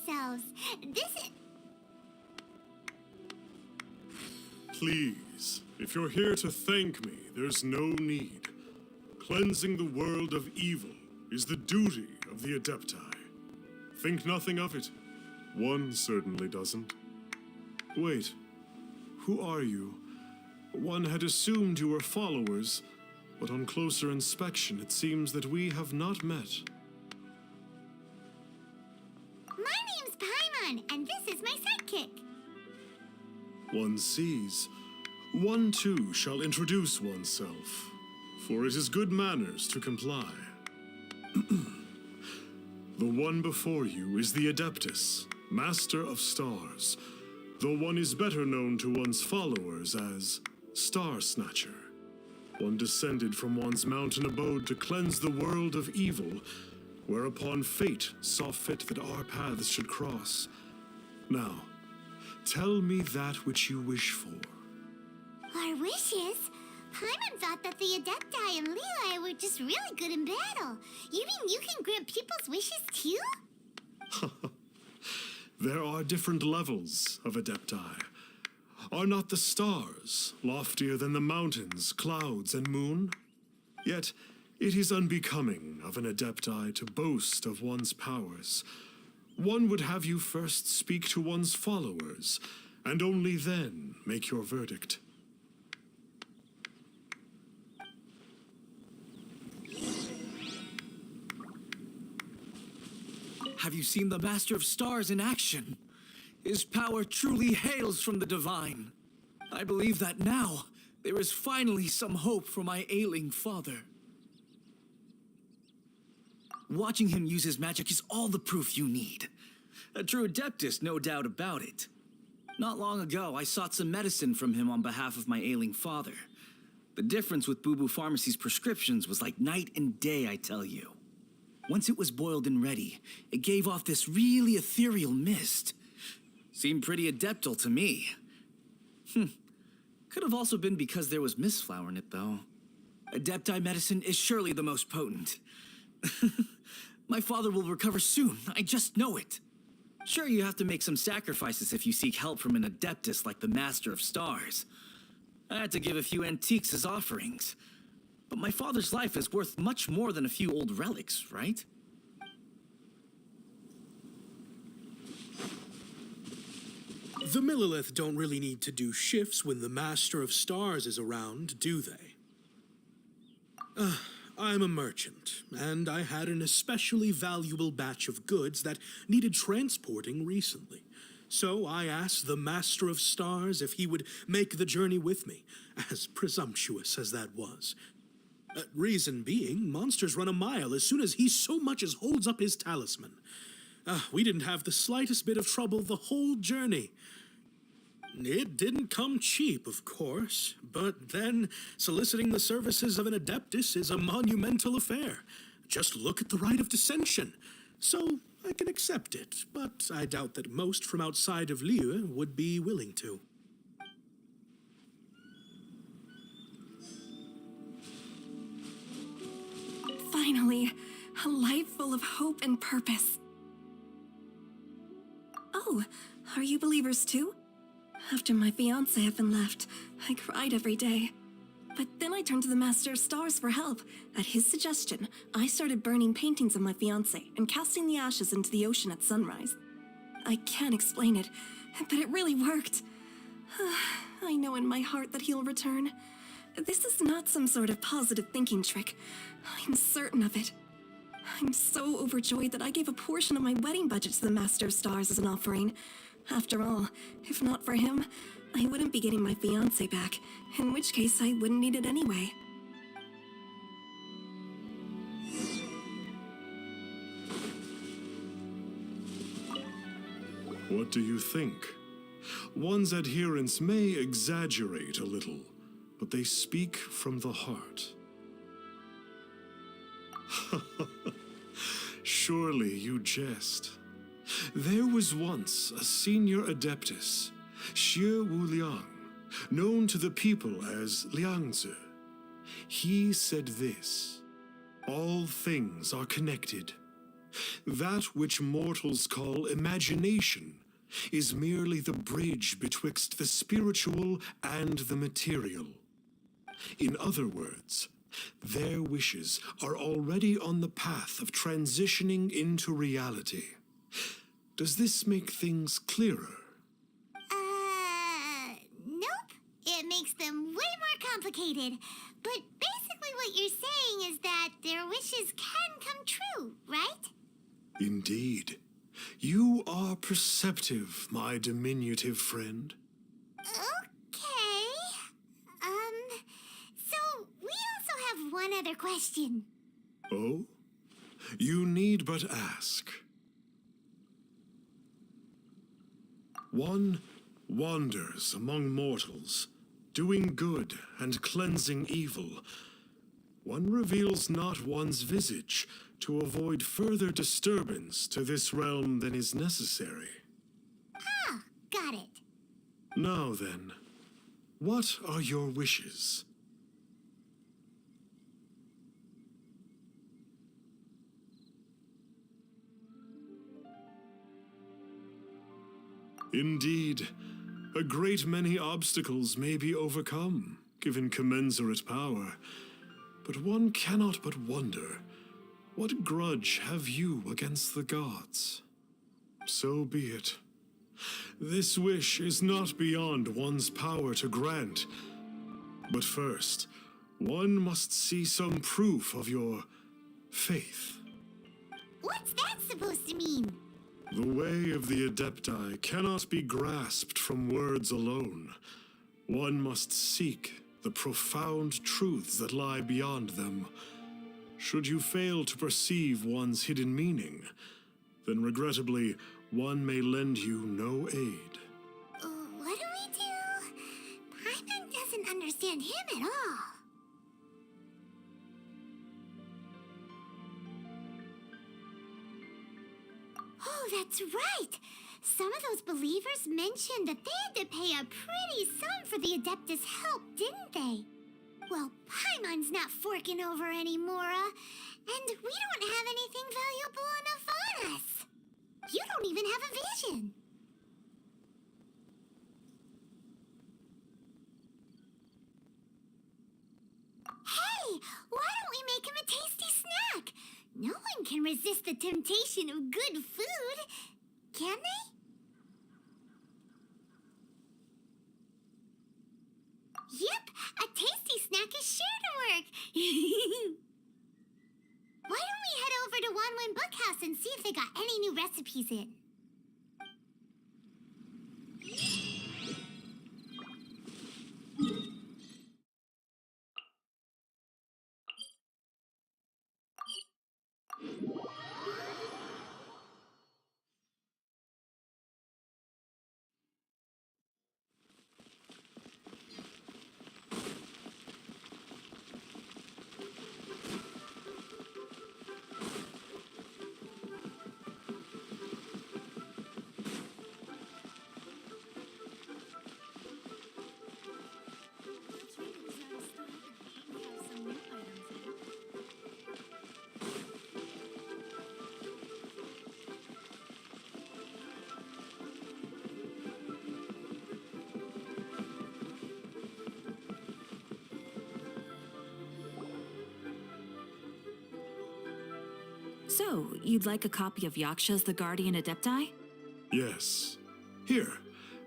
ourselves. This is... Please, if you're here to thank me, there's no need. Cleansing the world of evil is the duty of the Adepti. Think nothing of it. One certainly doesn't. Wait, who are you? One had assumed you were followers, but on closer inspection it seems that we have not met. My name's Paimon, and this is my sidekick. One sees. One too shall introduce oneself, for it is good manners to comply. The one before you is the Adeptus, Master of Stars, though one is better known to one's followers as Star Snatcher. One descended from one's mountain abode to cleanse the world of evil, whereupon fate saw fit that our paths should cross. Now, tell me that which you wish for. Our wishes? Paimon thought that the Adepti and Leela were just really good in battle. You mean you can grant people's wishes too? There are different levels of Adepti. Are not the stars loftier than the mountains, clouds, and moon? Yet, it is unbecoming of an Adepti to boast of one's powers. One would have you first speak to one's followers, and only then make your verdict. Have you seen the Master of Stars in action? His power truly hails from the divine. I believe that now there is finally some hope for my ailing father. Watching him use his magic is all the proof you need. A true Adeptus, no doubt about it. Not long ago, I sought some medicine from him on behalf of my ailing father. The difference with Boo Boo Pharmacy's prescriptions was like night and day, I tell you. Once it was boiled and ready, it gave off this really ethereal mist. Seemed pretty adeptal to me. Could have also been because there was mistflower in it, though. Adepti medicine is surely the most potent. My father will recover soon, I just know it. Sure, you have to make some sacrifices if you seek help from an Adeptus like the Master of Stars. I had to give a few antiques as offerings. But my father's life is worth much more than a few old relics, right? The Millilith don't really need to do shifts when the Master of Stars is around, do they? I'm a merchant, and I had an especially valuable batch of goods that needed transporting recently. So I asked the Master of Stars if he would make the journey with me, as presumptuous as that was. Reason being, monsters run a mile as soon as he so much as holds up his talisman. We didn't have the slightest bit of trouble the whole journey. It didn't come cheap, of course, but then soliciting the services of an Adeptus is a monumental affair. Just look at the rite of dissension. So I can accept it, but I doubt that most from outside of Liyue would be willing to. Finally, a life full of hope and purpose. Oh, are you believers too? After my fiancé had been left, I cried every day. But then I turned to the Master of Stars for help. At his suggestion, I started burning paintings of my fiancé and casting the ashes into the ocean at sunrise. I can't explain it, but it really worked. I know in my heart that he'll return. This is not some sort of positive thinking trick. I'm certain of it. I'm so overjoyed that I gave a portion of my wedding budget to the Master of Stars as an offering. After all, if not for him, I wouldn't be getting my fiancé back, in which case I wouldn't need it anyway. What do you think? One's adherents may exaggerate a little, but they speak from the heart. Surely you jest. There was once a senior Adeptus, Xie Wuliang, known to the people as Liangzi. He said this: all things are connected. That which mortals call imagination is merely the bridge betwixt the spiritual and the material. In other words, their wishes are already on the path of transitioning into reality. Does this make things clearer? Nope. It makes them way more complicated. But basically what you're saying is that their wishes can come true, right? Indeed. You are perceptive, my diminutive friend. Okay. So we also have one other question. Oh? You need but ask. One wanders among mortals, doing good and cleansing evil. One reveals not one's visage to avoid further disturbance to this realm than is necessary. Ah, got it. Now then, what are your wishes? Indeed, a great many obstacles may be overcome, given commensurate power. But one cannot but wonder, what grudge have you against the gods? So be it. This wish is not beyond one's power to grant. But first, one must see some proof of your faith. What's that supposed to mean? The way of the Adepti cannot be grasped from words alone. One must seek the profound truths that lie beyond them. Should you fail to perceive one's hidden meaning, then regrettably, one may lend you no aid. What do we do? Paimon doesn't understand him at all. Oh, that's right! Some of those believers mentioned that they had to pay a pretty sum for the Adeptus' help, didn't they? Well, Paimon's not forking over anymore, and we don't have anything valuable enough on us. You don't even have a vision. Hey, why don't we make him a tasty snack? No one can resist the temptation of good food, can they? Yep, a tasty snack is sure to work. Why don't we head over to Wanwen Bookhouse and see if they got any new recipes in? So, you'd like a copy of Yaksha's The Guardian Adepti? Yes. Here,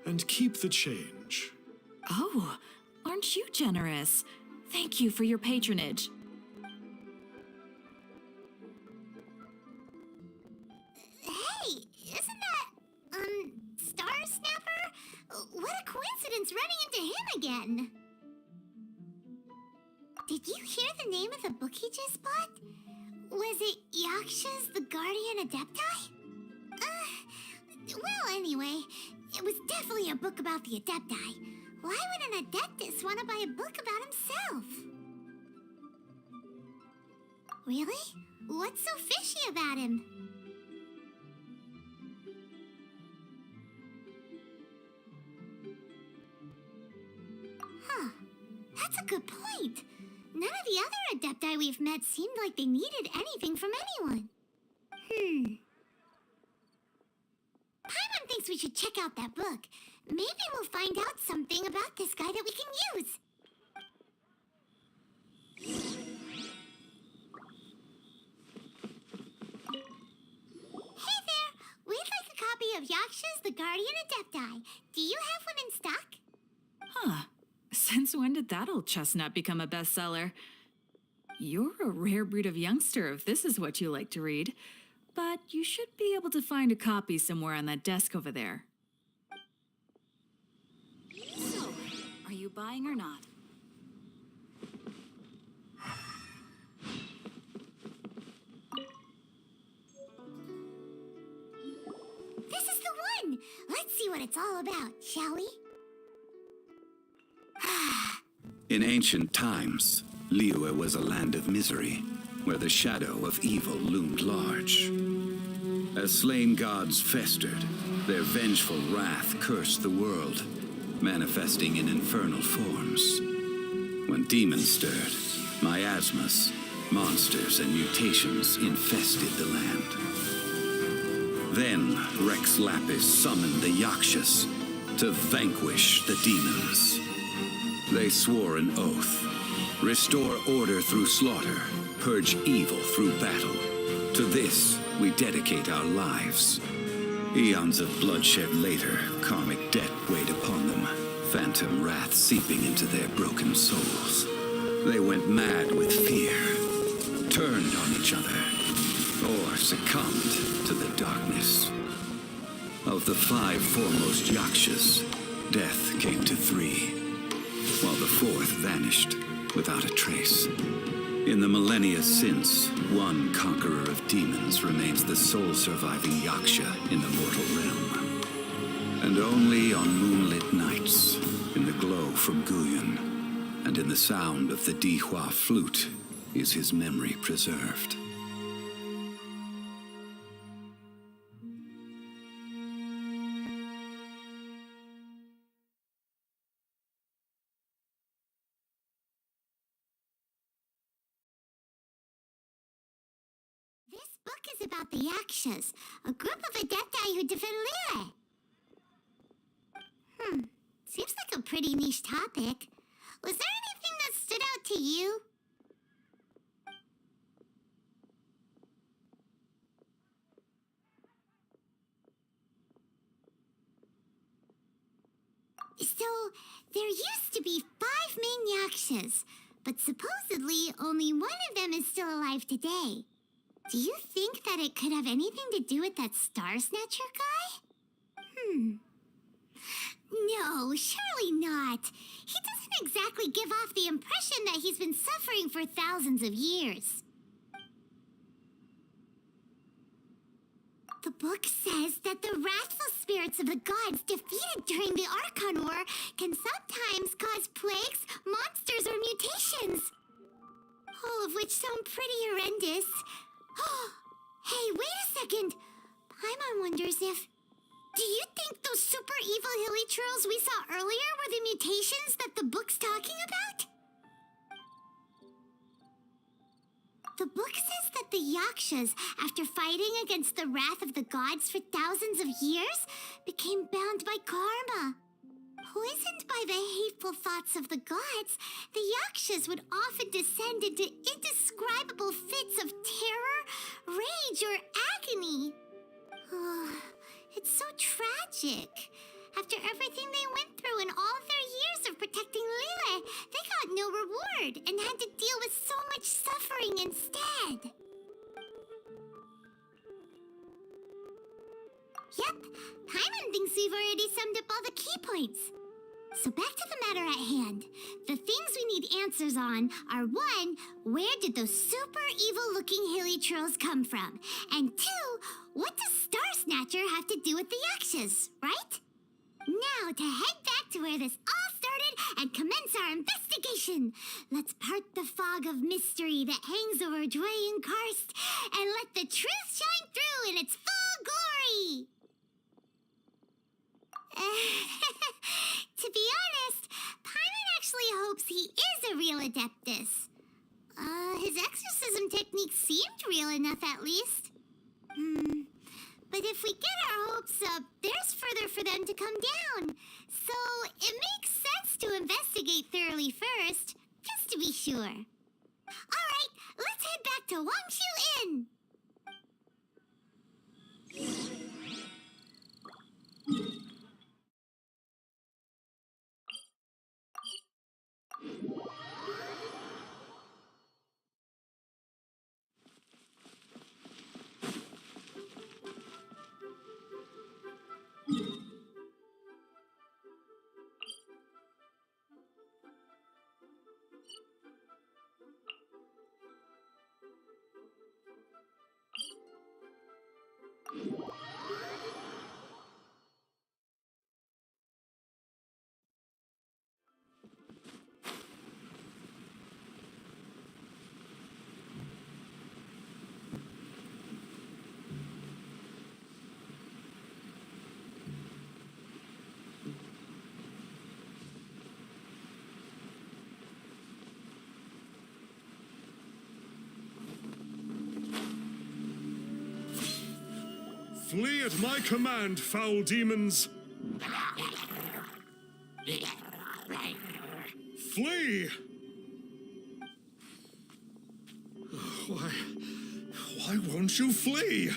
and keep the change. Oh, aren't you generous? Thank you for your patronage. Hey, isn't that, Star Snapper? What a coincidence running into him again. Did you hear the name of the book he just bought? Was it Yaksha's The Guardian Adepti? Well, anyway, it was definitely a book about the Adepti. Why would an Adeptus want to buy a book about himself? Really? What's so fishy about him? Huh. That's a good point. None of the other Adepti we've met seemed like they needed anything from anyone. Paimon thinks we should check out that book. Maybe we'll find out something about this guy that we can use. Hey there! We'd like a copy of Yaksha's The Guardian Adepti. Do you have one in stock? Huh. Since when did that old chestnut become a bestseller? You're a rare breed of youngster if this is what you like to read. But you should be able to find a copy somewhere on that desk over there. So, are you buying or not? This is the one! Let's see what it's all about, shall we? In ancient times, Liyue was a land of misery, where the shadow of evil loomed large. As slain gods festered, their vengeful wrath cursed the world, manifesting in infernal forms. When demons stirred, miasmas, monsters, and mutations infested the land. Then Rex Lapis summoned the Yakshas to vanquish the demons. They swore an oath: restore order through slaughter, purge evil through battle. To this, we dedicate our lives. Eons of bloodshed later, karmic debt weighed upon them, phantom wrath seeping into their broken souls. They went mad with fear, turned on each other, or succumbed to the darkness. Of the 5 foremost Yakshas, death came to 3, while the 4th vanished without a trace. In the millennia since, one conqueror of demons remains the sole surviving Yaksha in the mortal realm. And only on moonlit nights, in the glow from Guyon, and in the sound of the Dihua flute, is his memory preserved. This book is about the Yakshas, a group of Adepti who defend Liyue. Seems like a pretty niche topic. Was there anything that stood out to you? So, there used to be 5 main Yakshas, but supposedly only one of them is still alive today. Do you think that it could have anything to do with that Star Snatcher guy? No, surely not. He doesn't exactly give off the impression that he's been suffering for thousands of years. The book says that the wrathful spirits of the gods defeated during the Archon War can sometimes cause plagues, monsters, or mutations. All of which sound pretty horrendous. Hey, wait a second. Paimon wonders if... Do you think those super evil hilly trolls we saw earlier were the mutations that the book's talking about? The book says that the Yakshas, after fighting against the wrath of the gods for thousands of years, became bound by karma. Poisoned by the hateful thoughts of the gods, the Yakshas would often descend into indescribable fits of terror, rage, or agony. It's so tragic. After everything they went through and all their years of protecting Liyue, they got no reward and had to deal with so much suffering instead. Yep, Paimon thinks we've already summed up all the key points. So back to the matter at hand. The things we need answers on are 1, where did those super evil-looking hilly trolls come from? And 2, what does Star Snatcher have to do with the Yakshas, right? Now to head back to where this all started and commence our investigation. Let's part the fog of mystery that hangs over Dwayne Karst and let the truth shine through in its full glory. To be honest, Paimon actually hopes he is a real Adeptus. His exorcism technique seemed real enough at least. But if we get our hopes up, there's further for them to come down. So it makes sense to investigate thoroughly first, just to be sure. All right, let's head back to Wangshu Inn. Flee at my command, foul demons! Flee! Why won't you flee?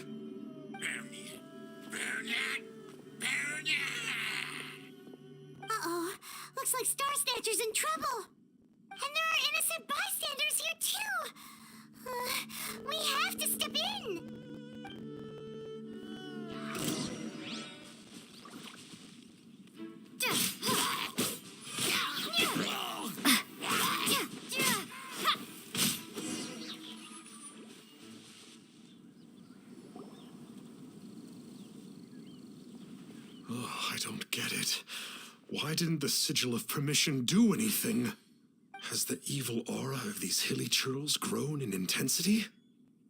Uh-oh, looks like Star Snatcher's in trouble. And there are innocent bystanders here, too. We have to step in. Oh, I don't get it. Why didn't the Sigil of Permission do anything? Has the evil aura of these hilly churls grown in intensity?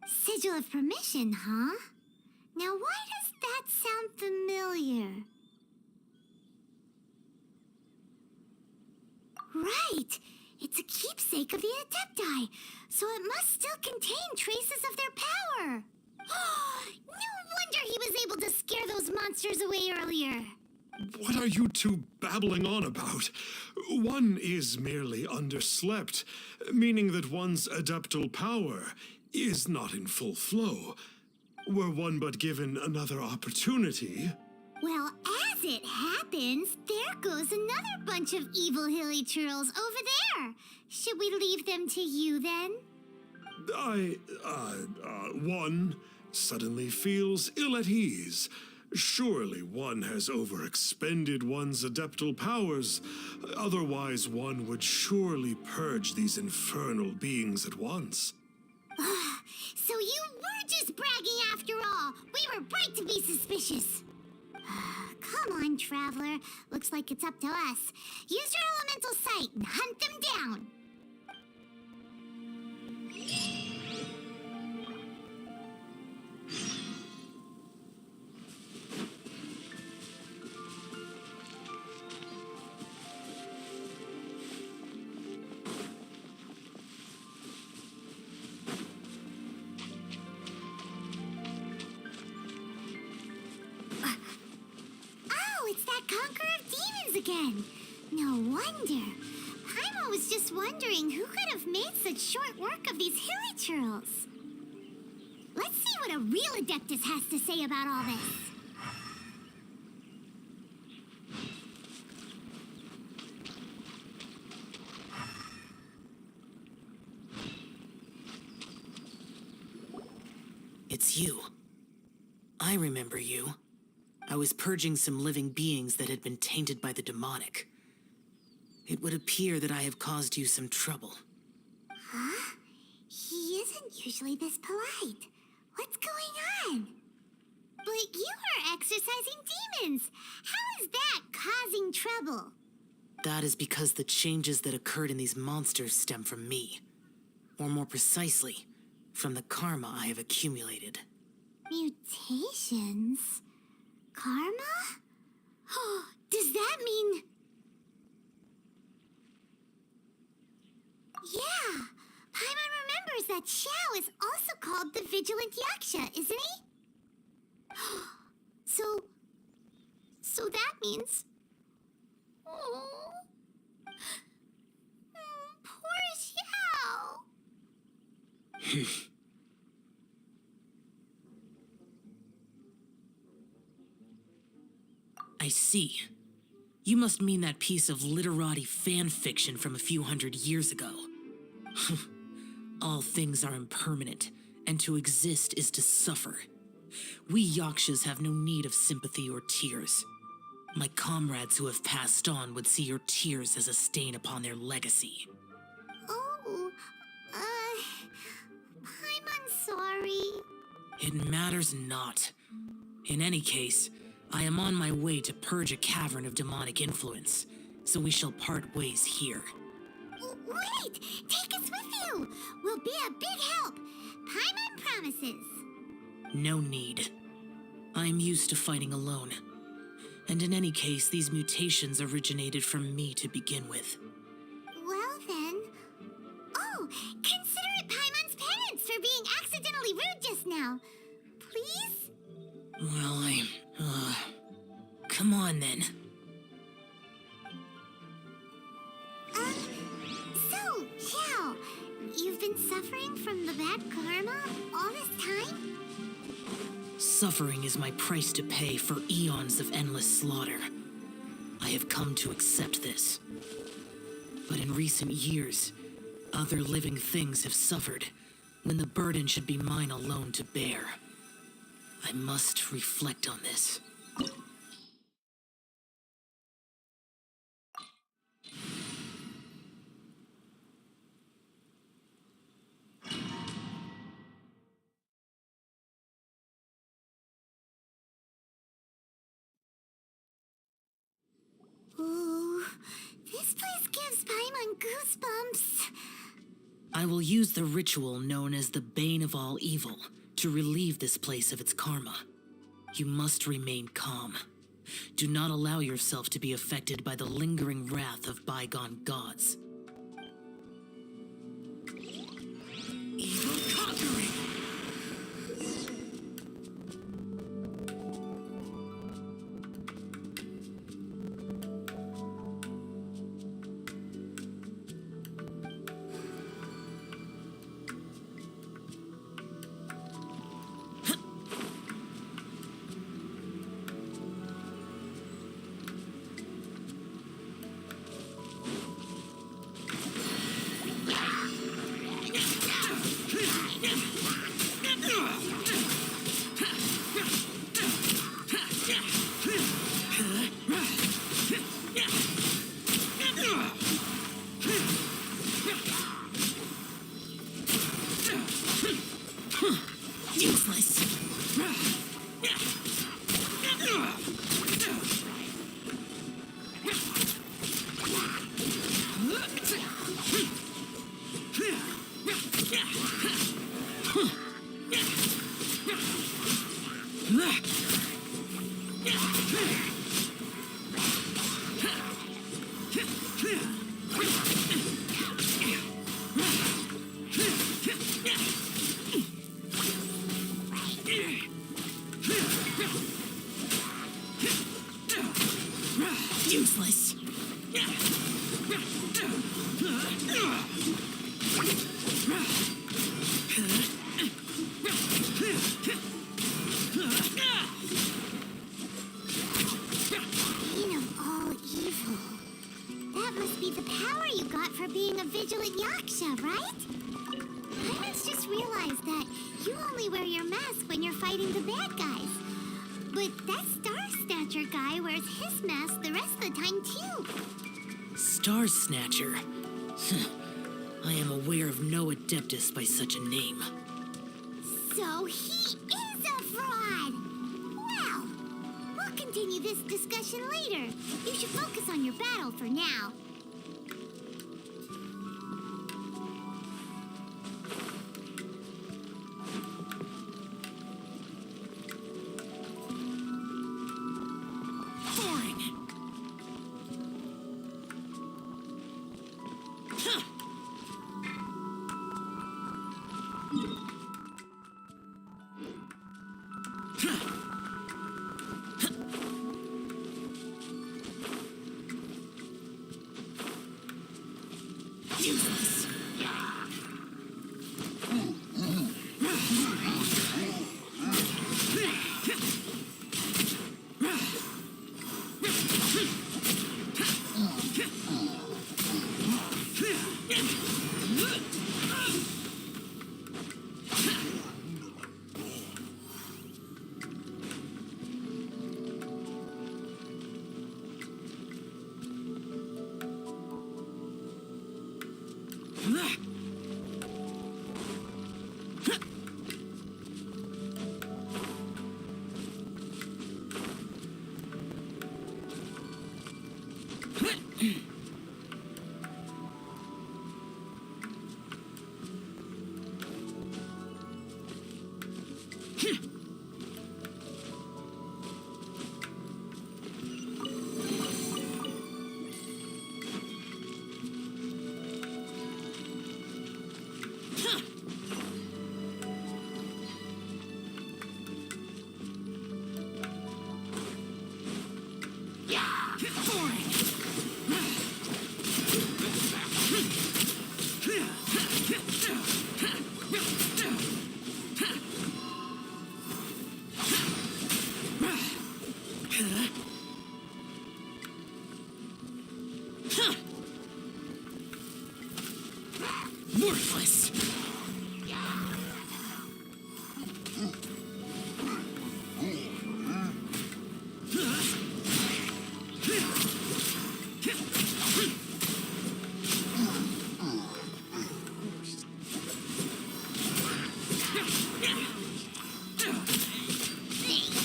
Sigil of Permission, huh? Now why does that sound familiar? Right! It's a keepsake of the Adepti, so it must still contain traces of their power. No wonder he was able to scare those monsters away earlier. What are you two babbling on about? One is merely underslept, meaning that one's adeptal power is not in full flow. Were one but given another opportunity... Well, as it happens, there goes another bunch of evil hilly churls over there. Should we leave them to you, then? One suddenly feels ill at ease. Surely one has overexpended one's adeptal powers. Otherwise, one would surely purge these infernal beings at once. So you were just bragging after all. We were right to be suspicious. Come on, Traveler. Looks like it's up to us. Use your elemental sight and hunt them down. It's that Conqueror of Demons again. No wonder. Paimon was just wondering who could have made such short work of these hilly churls. Let's see what a real Adeptus has to say about all this. It's you. I remember you. I was purging some living beings that had been tainted by the demonic. It would appear that I have caused you some trouble. Huh? He isn't usually this polite. What's going on? But you are exorcising demons. How is that causing trouble? That is because the changes that occurred in these monsters stem from me. Or more precisely, from the karma I have accumulated. Mutations? Karma? Does that mean... Yeah, Paimon remembers that Xiao is also called the Vigilant Yaksha, isn't he? So that means... Oh... Poor Xiao. I see. You must mean that piece of literati fan fiction from a few hundred years ago. All things are impermanent, and to exist is to suffer. We Yakshas have no need of sympathy or tears. My comrades who have passed on would see your tears as a stain upon their legacy. Oh, I'm sorry. It matters not. In any case, I am on my way to purge a cavern of demonic influence, so we shall part ways here. Wait! Take us with you! We'll be a big help! Paimon promises! No need. I am used to fighting alone. And in any case, these mutations originated from me to begin with. Well then... Oh! Consider it Paimon's penance for being accidentally rude just now! Please? Well, come on then. So, Xiao, you've been suffering from the bad karma all this time? Suffering is my price to pay for eons of endless slaughter. I have come to accept this. But in recent years, other living things have suffered, when the burden should be mine alone to bear. I must reflect on this. Ooh, this place gives Paimon goosebumps. I will use the ritual known as the Bane of All Evil to relieve this place of its karma. You must remain calm. Do not allow yourself to be affected by the lingering wrath of bygone gods. Evil conquering! Useless. Useless. Bane of all evil. That must be the power you got for being a vigilant Yaksha, right? I must just realized that you only wear your mask when you're fighting the bad guys. But that Star Snatcher guy wears his mask the rest of the time, too. Star Snatcher. I am aware of no Adeptus by such a name. So he is a fraud! Well, we'll continue this discussion later. You should focus on your battle for now. Boring! Worthless!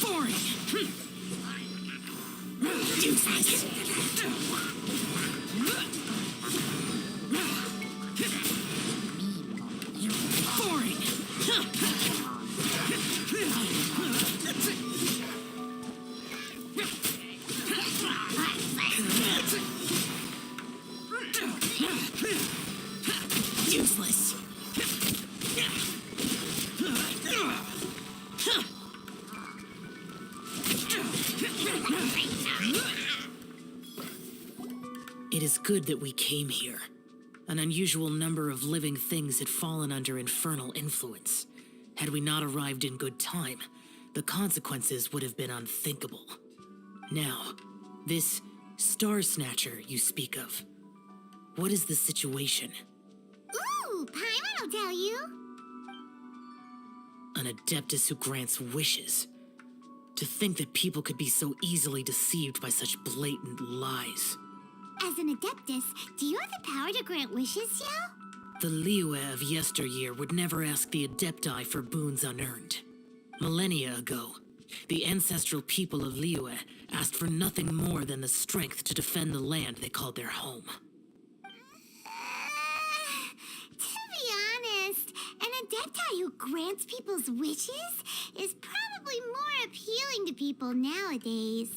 Boring! Useless! Boring! Useless! It is good that we came here. An unusual number of living things had fallen under infernal influence. Had we not arrived in good time, the consequences would have been unthinkable. Now, this Star Snatcher you speak of, what is the situation? Ooh, Paimon will tell you. An Adeptus who grants wishes. To think that people could be so easily deceived by such blatant lies. As an Adeptus, do you have the power to grant wishes, Yao? The Liyue of yesteryear would never ask the Adepti for boons unearned. Millennia ago, the ancestral people of Liyue asked for nothing more than the strength to defend the land they called their home. To be honest, an Adepti who grants people's wishes is probably more appealing to people nowadays.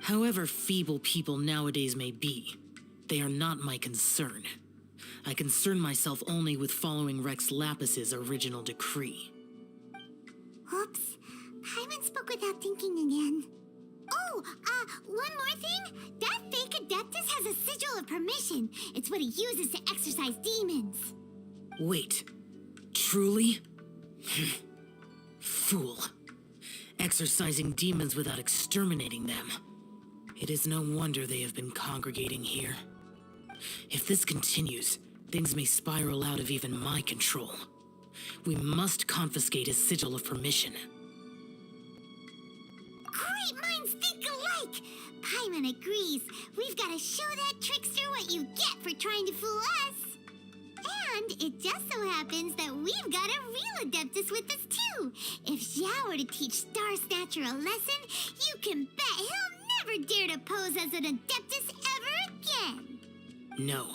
However feeble people nowadays may be, they are not my concern. I concern myself only with following Rex Lapis's original decree. Oops, Paimon spoke without thinking again. Oh, one more thing. That fake Adeptus has a sigil of permission. It's what he uses to exorcise demons. Wait, truly? Fool. Exorcising demons without exterminating them. It is no wonder they have been congregating here. If this continues, things may spiral out of even my control. We must confiscate his sigil of permission. Great minds think alike! Paimon agrees. We've got to show that trickster what you get for trying to fool us. And it just so happens that we've got a real Adeptus with us too. If Xiao were to teach Star Snatcher a lesson, you can bet he'll never dare to pose as an Adeptus ever again. No.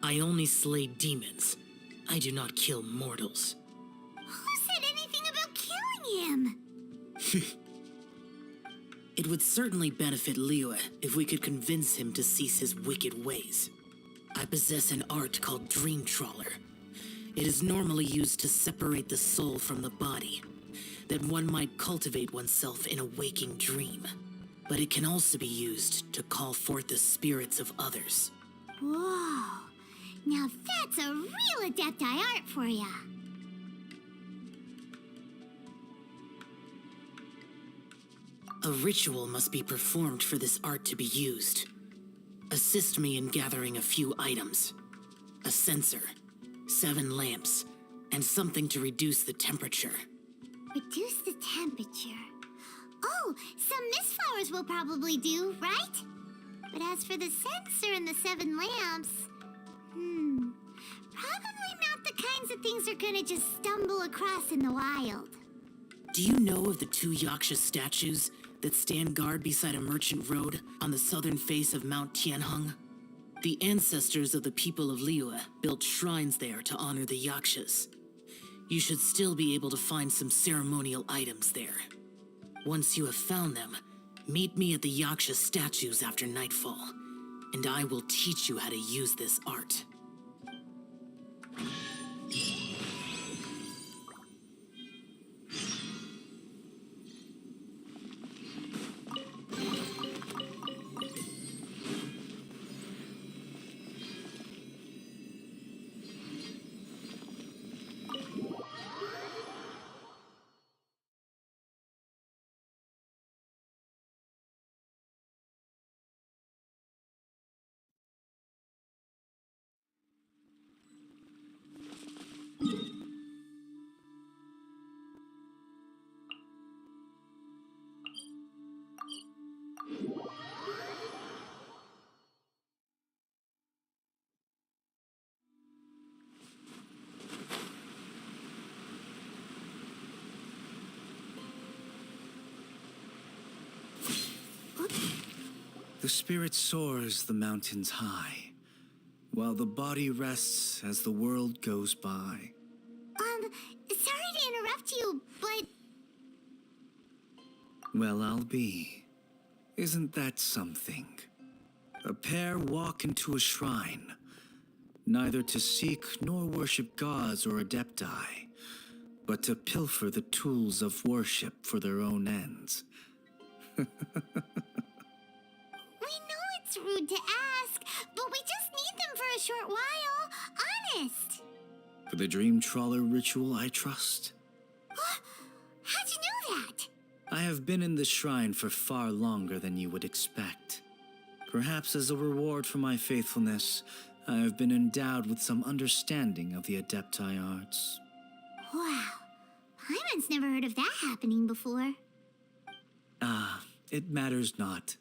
I only slay demons. I do not kill mortals. Who said anything about killing him? It would certainly benefit Liyue if we could convince him to cease his wicked ways. I possess an art called Dream Trawler. It is normally used to separate the soul from the body, that one might cultivate oneself in a waking dream. But it can also be used to call forth the spirits of others. Whoa. Now that's a real Adepti art for ya. A ritual must be performed for this art to be used. Assist me in gathering a few items. A censer, 7 lamps, and something to reduce the temperature. Reduce the temperature. Oh, some mist flowers will probably do, right? But as for the censer and the 7 lamps, probably not the kinds of things they're gonna just stumble across in the wild. Do you know of the 2 Yaksha statues that stand guard beside a merchant road on the southern face of Mount Tianheng? The ancestors of the people of Liyue built shrines there to honor the Yakshas. You should still be able to find some ceremonial items there. Once you have found them, meet me at the Yaksha statues after nightfall, and I will teach you how to use this art. The spirit soars the mountains high, while the body rests as the world goes by. Sorry to interrupt you, but... Well, I'll be. Isn't that something? A pair walk into a shrine, neither to seek nor worship gods or adepti, but to pilfer the tools of worship for their own ends. We know it's rude to ask, but we just need them for a short while. Honest. For the Dream Trawler ritual, I trust. How'd you know that? I have been in the shrine for far longer than you would expect. Perhaps as a reward for my faithfulness, I have been endowed with some understanding of the Adepti arts. Wow. Paimon's never heard of that happening before. It matters not.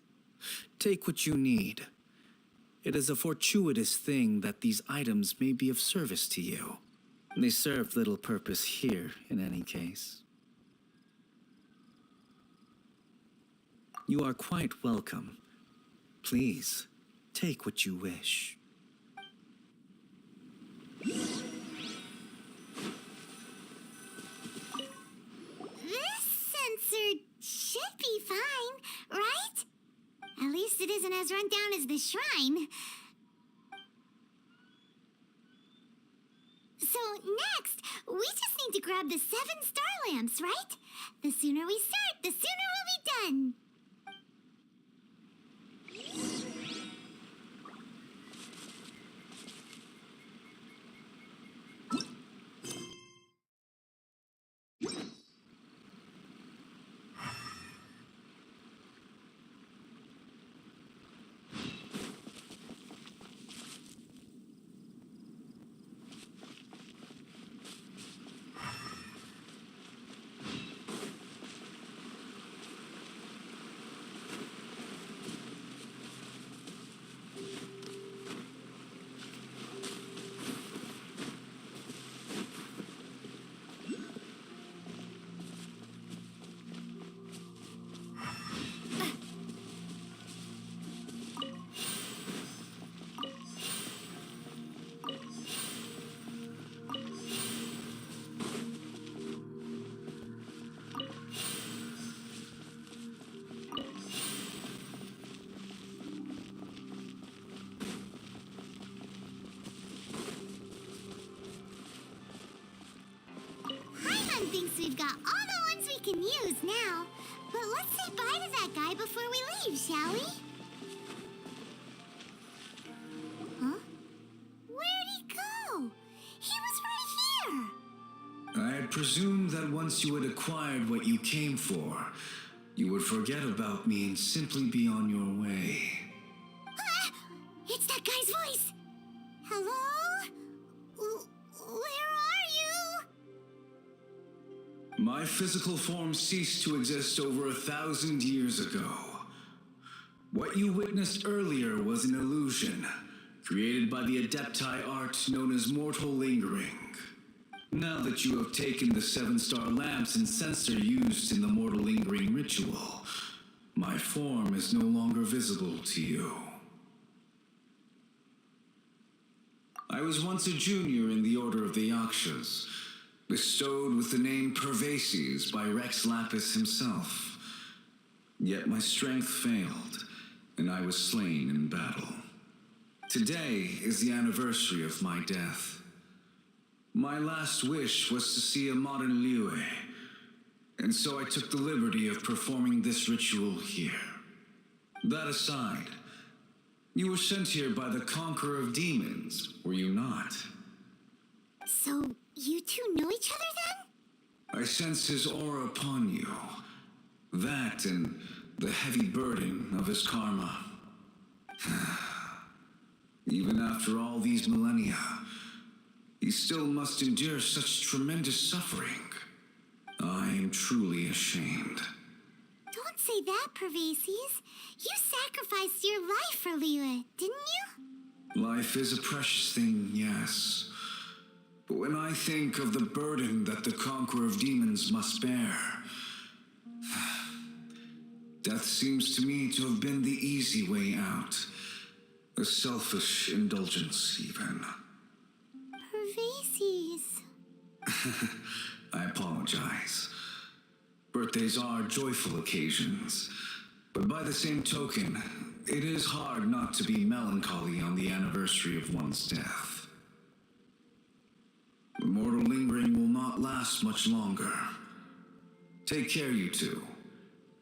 Take what you need. It is a fortuitous thing that these items may be of service to you. They serve little purpose here, in any case. You are quite welcome. Please, take what you wish. This sensor should be fine, right? At least it isn't as run down as the shrine. So next, we just need to grab the 7 star lamps, right? The sooner we start, the sooner we'll be done. Thinks we've got all the ones we can use now. But let's say bye to that guy before we leave, shall we? Huh? Where'd he go? He was right here. I presumed that once you had acquired what you came for, you would forget about me and simply be on your way. Ah! It's that guy's voice. Hello? Where are you? My physical form ceased to exist over 1,000 years ago. What you witnessed earlier was an illusion, created by the Adepti art known as mortal lingering. Now that you have taken the 7-star lamps and sensor used in the mortal lingering ritual, my form is no longer visible to you. I was once a junior in the Order of the Yakshas, bestowed with the name Pervases by Rex Lapis himself. Yet my strength failed, and I was slain in battle. Today is the anniversary of my death. My last wish was to see a modern Liyue, and so I took the liberty of performing this ritual here. That aside, you were sent here by the Conqueror of Demons, were you not? So, you two know each other then? I sense his aura upon you. That and the heavy burden of his karma. Even after all these millennia, he still must endure such tremendous suffering. I am truly ashamed. Don't say that, Pervases. You sacrificed your life for Liyue, didn't you? Life is a precious thing, yes. But when I think of the burden that the Conqueror of Demons must bear, death seems to me to have been the easy way out. A selfish indulgence, even. Pervases. I apologize. Birthdays are joyful occasions, but by the same token, it is hard not to be melancholy on the anniversary of one's death. Mortal lingering will not last much longer. Take care, you two,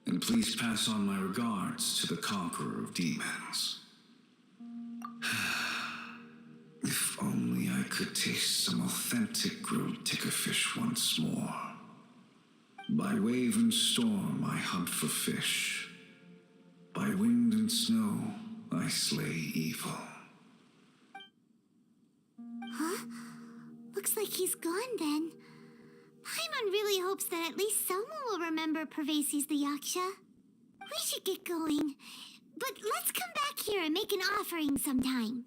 and please pass on my regards to the Conqueror of Demons. If only I could taste some authentic grilled tickerfish once more. By wave and storm I hunt for fish. By wind and snow I slay evil. Huh? Looks like he's gone then. Paimon really hopes that at least someone will remember Pervases the Yaksha. We should get going. But let's come back here and make an offering sometime.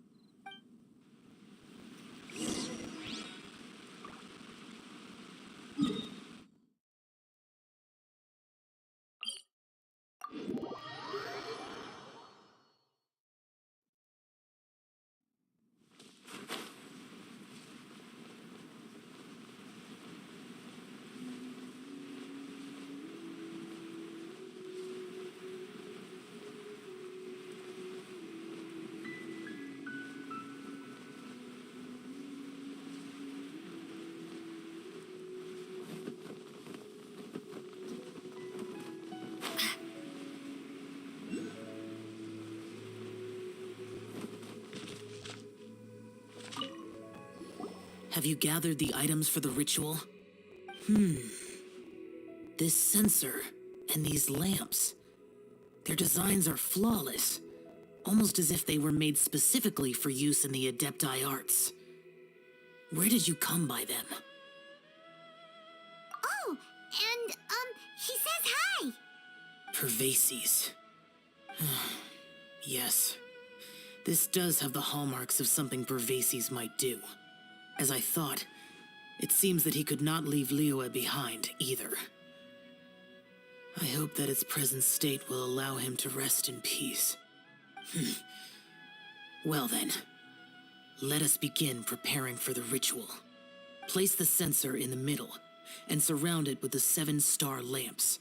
Have you gathered the items for the ritual? This sensor and these lamps. Their designs are flawless, almost as if they were made specifically for use in the Adepti arts. Where did you come by them? Oh, and, he says hi! Pervases. Yes. This does have the hallmarks of something Pervases might do. As I thought, it seems that he could not leave Liyue behind, either. I hope that its present state will allow him to rest in peace. Well then, let us begin preparing for the ritual. Place the censer in the middle, and surround it with the 7-star lamps.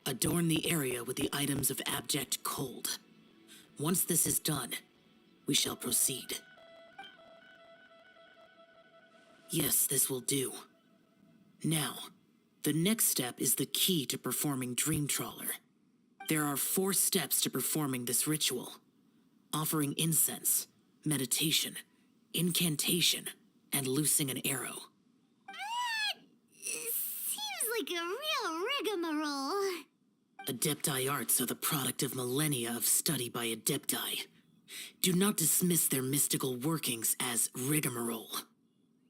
Adorn the area with the items of abject cold. Once this is done, we shall proceed. Yes, this will do. Now, the next step is the key to performing Dream Trawler. There are 4 steps to performing this ritual: offering incense, meditation, incantation, and loosing an arrow. Seems like a real rigmarole. Adepti arts are the product of millennia of study by Adepti. Do not dismiss their mystical workings as rigmarole.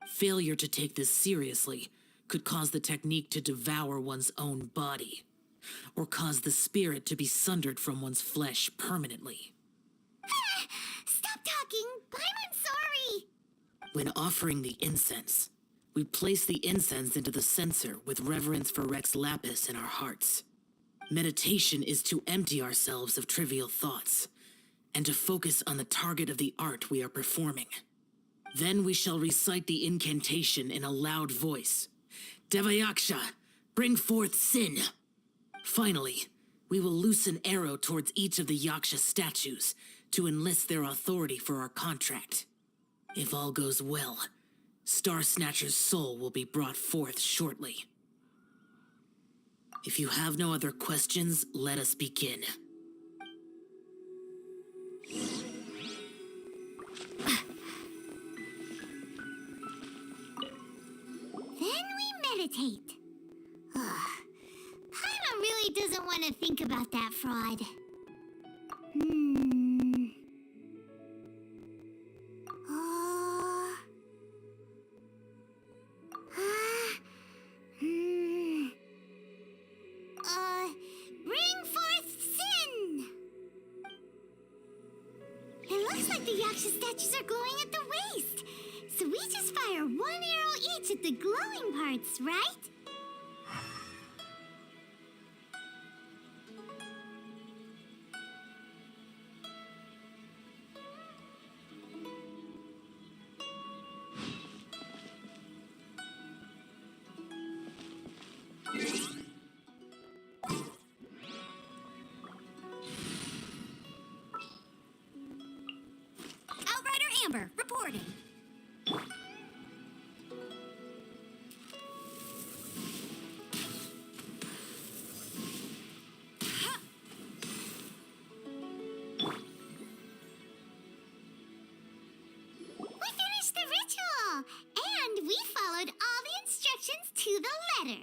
Failure to take this seriously could cause the technique to devour one's own body, or cause the spirit to be sundered from one's flesh permanently. Stop talking! I'm sorry! When offering the incense, we place the incense into the censer with reverence for Rex Lapis in our hearts. Meditation is to empty ourselves of trivial thoughts, and to focus on the target of the art we are performing. Then we shall recite the incantation in a loud voice, Devayaksha, bring forth Sin. Finally, we will loose an arrow towards each of the Yaksha statues to enlist their authority for our contract. If all goes well, Star Snatcher's soul will be brought forth shortly. If you have no other questions, let us begin. Then we meditate. Paimon really doesn't want to think about that fraud. Bring forth Sin! It looks like the Yaksha statues are glowing at the waist. So we just fire one arrow each at the glowing parts, right? Outrider Amber, reporting. We finished the ritual, and we followed all the instructions to the letter.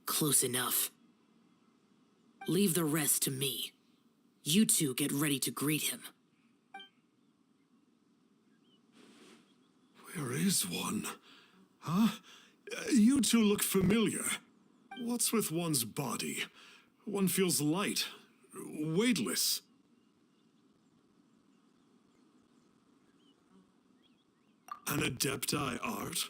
Close enough. Leave the rest to me. You two get ready to greet him. Where is one? Huh? You two look familiar. What's with one's body? One feels light, weightless. An Adepti art?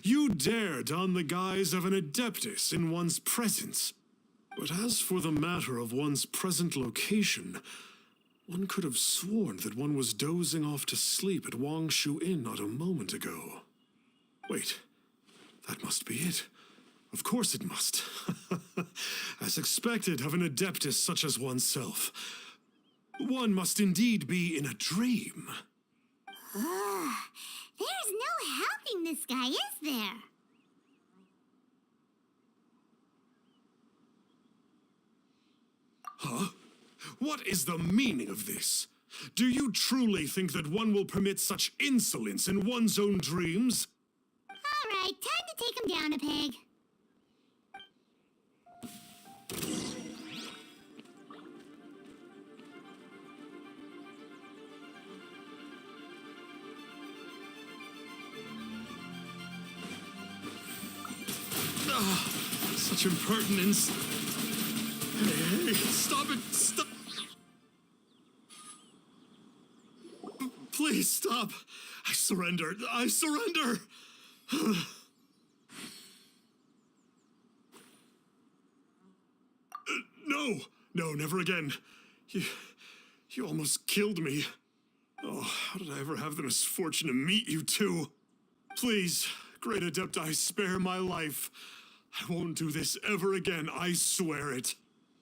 You dare don the guise of an Adeptus in one's presence. But as for the matter of one's present location, one could have sworn that one was dozing off to sleep at Wangshu Inn not a moment ago. Wait, that must be it. Of course it must. As expected of an Adeptus such as oneself, one must indeed be in a dream. There's no helping this guy, is there? Huh? What is the meaning of this? Do you truly think that one will permit such insolence in one's own dreams? All right, time to take him down a peg. Such impertinence. Hey, stop it! Stop! Please stop! I surrender! I surrender! No! No, never again. You almost killed me. Oh, how did I ever have the misfortune to meet you two? Please, Great Adepti, spare my life. I won't do this ever again, I swear it.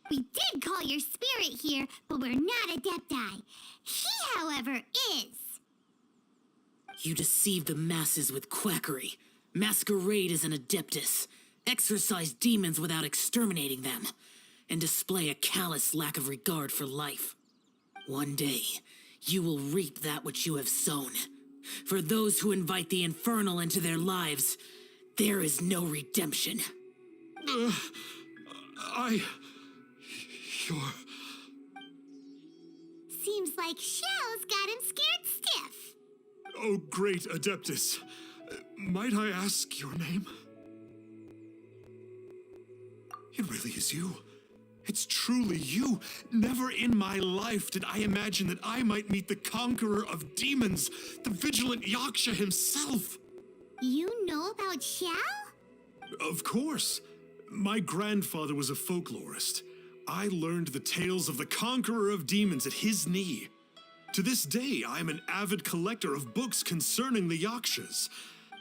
We did call your spirit here, but we're not Adepti. He, however, is. You deceive the masses with quackery, masquerade as an Adeptus, exorcise demons without exterminating them, and display a callous lack of regard for life. One day, you will reap that which you have sown. For those who invite the infernal into their lives, there is no redemption. You're... Seems like Shell's got him scared stiff. Oh, great Adeptus. Might I ask your name? It really is you. It's truly you. Never in my life did I imagine that I might meet the conqueror of demons, the vigilant Yaksha himself. You know about Shell? Of course. My grandfather was a folklorist. I learned the tales of the conqueror of demons at his knee. To this day, I am an avid collector of books concerning the Yakshas.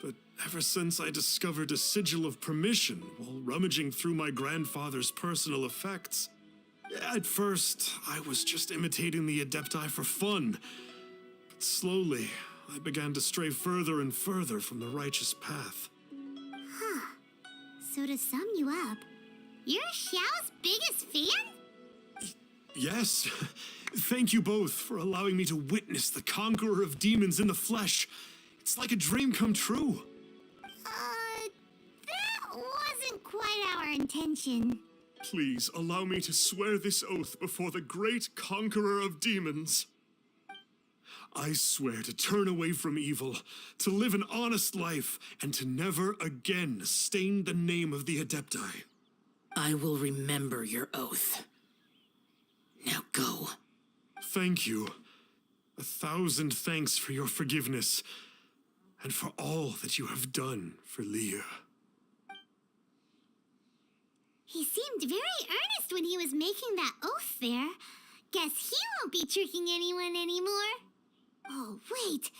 But ever since I discovered a sigil of permission while rummaging through my grandfather's personal effects, at first I was just imitating the Adepti for fun. But slowly, I began to stray further and further from the righteous path. Huh. So to sum you up, you're Xiao's biggest fan? Yes. Thank you both for allowing me to witness the conqueror of demons in the flesh. It's like a dream come true. That wasn't quite our intention. Please allow me to swear this oath before the great conqueror of demons. I swear to turn away from evil, to live an honest life, and to never again stain the name of the Adepti. I will remember your oath. Now go. Thank you. 1,000 thanks for your forgiveness, and for all that you have done for Leah. He seemed very earnest when he was making that oath there. Guess he won't be tricking anyone anymore. Oh, wait.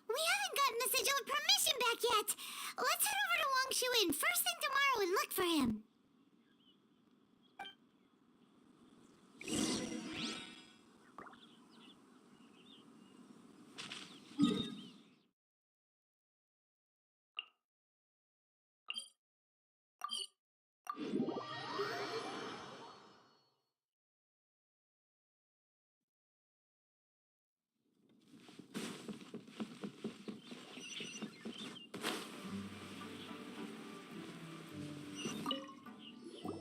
We haven't gotten the sigil of permission back yet. Let's head over to Wangshu Inn first thing tomorrow and look for him.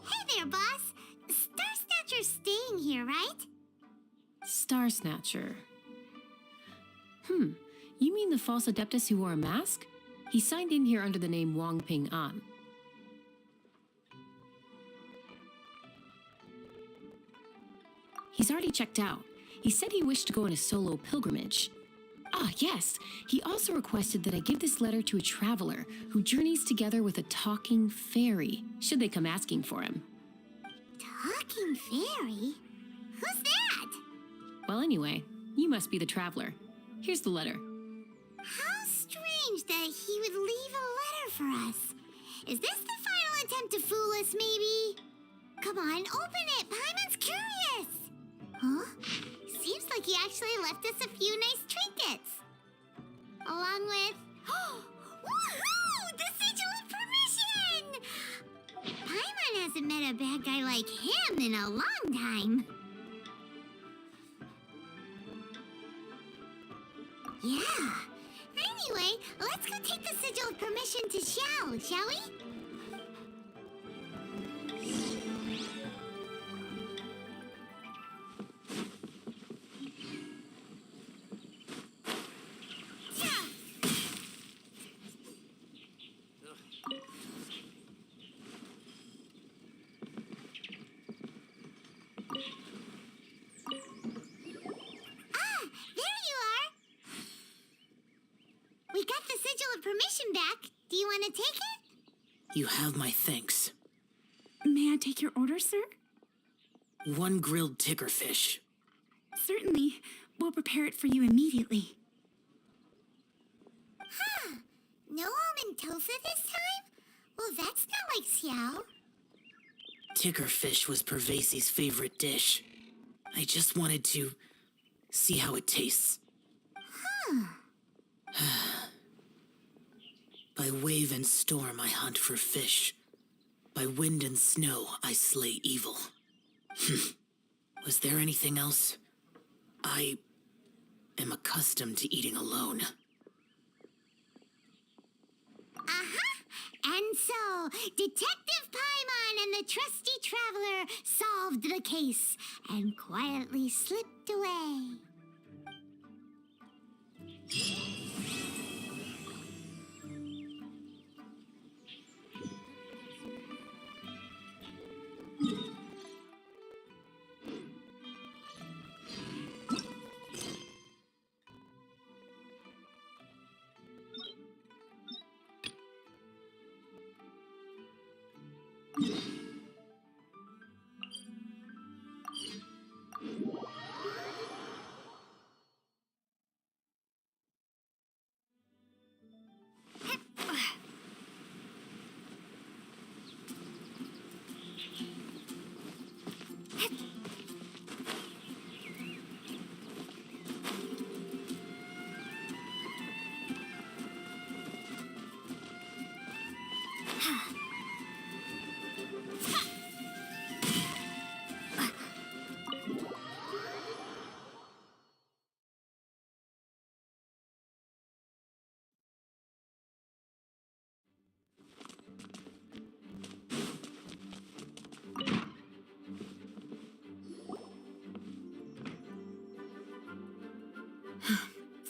Hey there, boss. Star Snatcher's staying here, right? Star Snatcher. You mean the false Adeptus who wore a mask? He signed in here under the name Wang Ping An. He's already checked out. He said he wished to go on a solo pilgrimage. Ah, yes. He also requested that I give this letter to a traveler who journeys together with a talking fairy, should they come asking for him. Talking fairy? Who's that? Well, anyway, you must be the traveler. Here's the letter. How strange that he would leave a letter for us. Is this the final attempt to fool us, maybe? Come on, open it. Paimon's curious. Huh? Seems like he actually left us a few nice trinkets. Along with... Woohoo! The sigil of permission! Paimon hasn't met a bad guy like him in a long time. Yeah. Anyway, let's go take the sigil of permission to Xiao, shall we? We got the sigil of permission back. Do you want to take it? You have my thanks. May I take your order, sir? 1 grilled ticker fish. Certainly. We'll prepare it for you immediately. Huh. No almond tofu this time? Well, that's not like Xiao. Ticker fish was Pervasi's favorite dish. I just wanted to see how it tastes. Huh. By wave and storm I hunt for fish. By wind and snow I slay evil. Was there anything else? I am accustomed to eating alone. And so, Detective Paimon and the trusty traveler solved the case and quietly slipped away.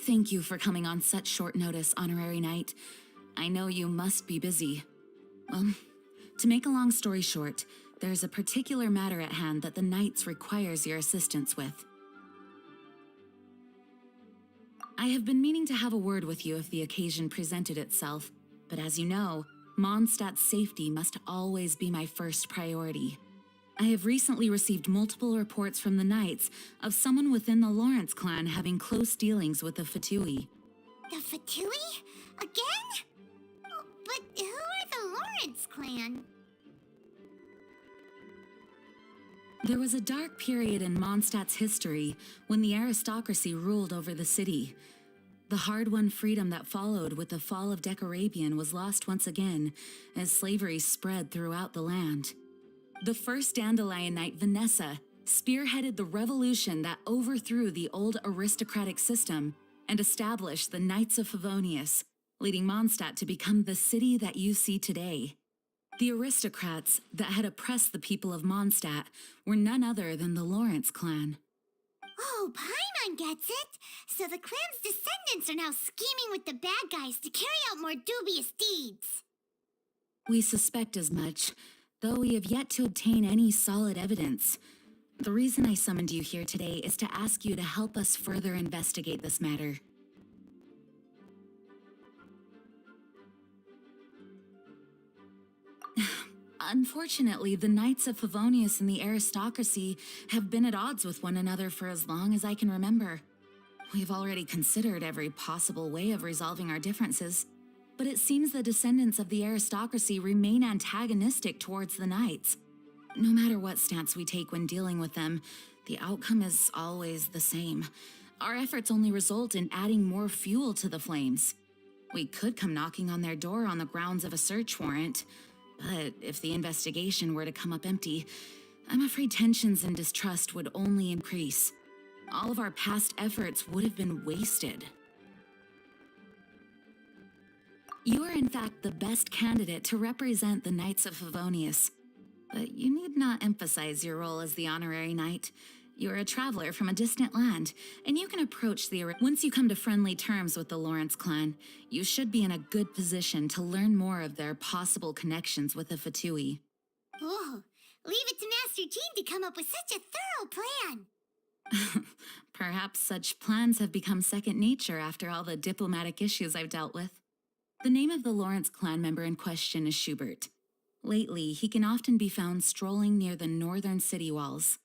Thank you for coming on such short notice, Honorary Knight. I know you must be busy. Well, to make a long story short, there's a particular matter at hand that the Knights requires your assistance with. I have been meaning to have a word with you if the occasion presented itself, but as you know, Mondstadt's safety must always be my first priority. I have recently received multiple reports from the Knights of someone within the Lawrence clan having close dealings with the Fatui. The Fatui? Again? Oh, but who are the Lawrence clan? There was a dark period in Mondstadt's history when the aristocracy ruled over the city. The hard-won freedom that followed with the fall of Decarabian was lost once again as slavery spread throughout the land. The first Dandelion Knight, Vanessa, spearheaded the revolution that overthrew the old aristocratic system and established the Knights of Favonius, leading Mondstadt to become the city that you see today. The aristocrats that had oppressed the people of Mondstadt were none other than the Lawrence clan. Oh, Paimon gets it! So the clan's descendants are now scheming with the bad guys to carry out more dubious deeds. We suspect as much, though we have yet to obtain any solid evidence. The reason I summoned you here today is to ask you to help us further investigate this matter. Unfortunately, the Knights of Favonius and the aristocracy have been at odds with one another for as long as I can remember. We've already considered every possible way of resolving our differences, but it seems the descendants of the aristocracy remain antagonistic towards the Knights. No matter what stance we take when dealing with them, the outcome is always the same. Our efforts only result in adding more fuel to the flames. We could come knocking on their door on the grounds of a search warrant, but if the investigation were to come up empty, I'm afraid tensions and distrust would only increase. All of our past efforts would have been wasted. You are in fact the best candidate to represent the Knights of Favonius. But you need not emphasize your role as the honorary knight. You're a traveler from a distant land, and you can approach the... Once you come to friendly terms with the Lawrence clan, you should be in a good position to learn more of their possible connections with the Fatui. Oh, leave it to Master Jean to come up with such a thorough plan. Perhaps such plans have become second nature after all the diplomatic issues I've dealt with. The name of the Lawrence clan member in question is Schubert. Lately, he can often be found strolling near the northern city walls.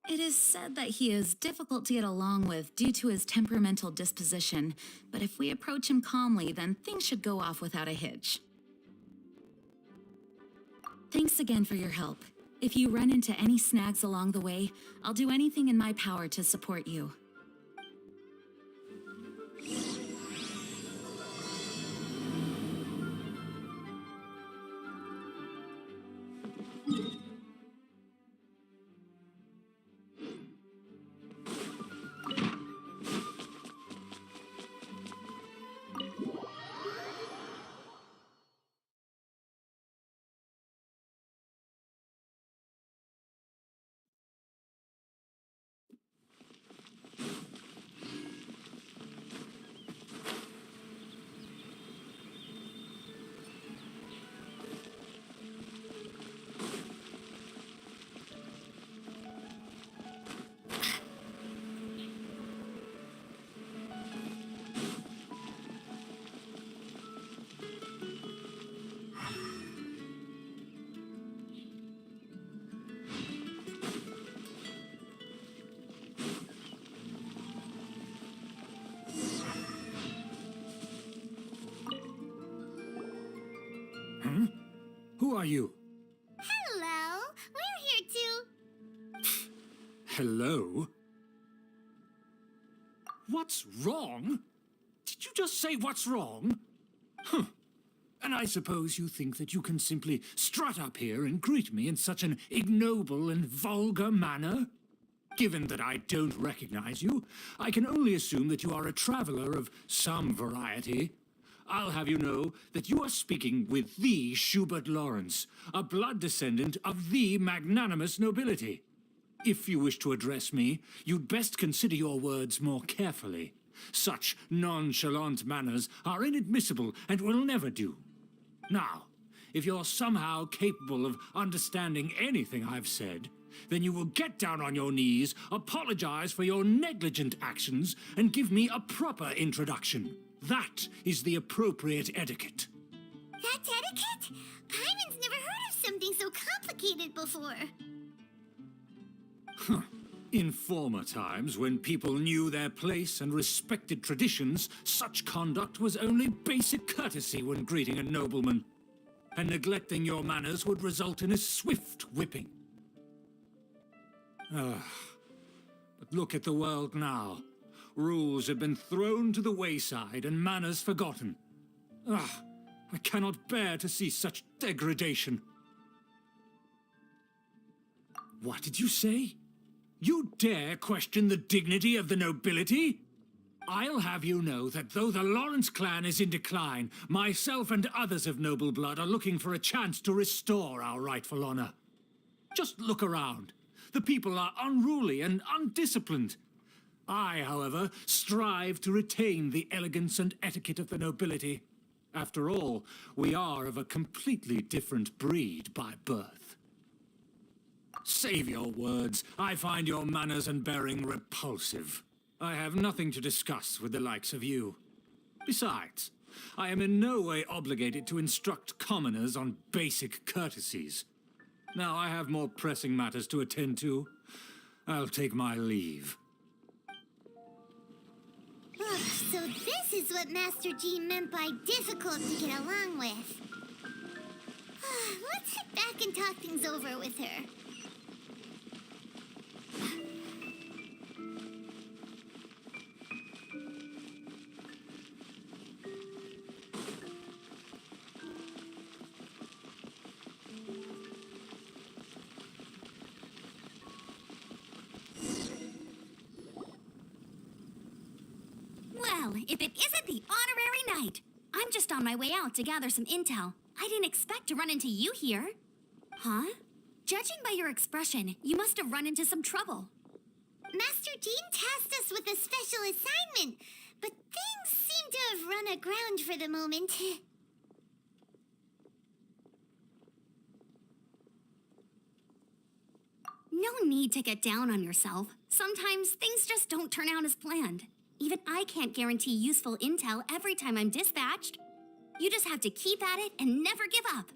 It is said that he is difficult to get along with due to his temperamental disposition, but if we approach him calmly, then things should go off without a hitch. Thanks again for your help. If you run into any snags along the way, I'll do anything in my power to support you. Who are you? Hello, we're here to... Hello? What's wrong? Did you just say what's wrong? Huh. And I suppose you think that you can simply strut up here and greet me in such an ignoble and vulgar manner? Given that I don't recognize you, I can only assume that you are a traveler of some variety. I'll have you know that you are speaking with the Schubert Lawrence, a blood descendant of the magnanimous nobility. If you wish to address me, you'd best consider your words more carefully. Such nonchalant manners are inadmissible and will never do. Now, if you're somehow capable of understanding anything I've said, then you will get down on your knees, apologize for your negligent actions, and give me a proper introduction. That is the appropriate etiquette. That's etiquette? Paimon's never heard of something so complicated before. In former times, when people knew their place and respected traditions, such conduct was only basic courtesy when greeting a nobleman. And neglecting your manners would result in a swift whipping. But look at the world now. Rules have been thrown to the wayside and manners forgotten. I cannot bear to see such degradation. What did you say? You dare question the dignity of the nobility? I'll have you know that though the Lawrence clan is in decline, myself and others of noble blood are looking for a chance to restore our rightful honor. Just look around. The people are unruly and undisciplined. I, however, strive to retain the elegance and etiquette of the nobility. After all, we are of a completely different breed by birth. Save your words. I find your manners and bearing repulsive. I have nothing to discuss with the likes of you. Besides, I am in no way obligated to instruct commoners on basic courtesies. Now I have more pressing matters to attend to. I'll take my leave. So this is what Master G meant by difficult to get along with. Let's head back and talk things over with her. Well, if it isn't the honorary knight. I'm just on my way out to gather some intel. I didn't expect to run into you here. Huh? Judging by your expression, you must have run into some trouble. Master Jean tasked us with a special assignment, but things seem to have run aground for the moment. No need to get down on yourself. Sometimes things just don't turn out as planned. Even I can't guarantee useful intel every time I'm dispatched. You just have to keep at it and never give up.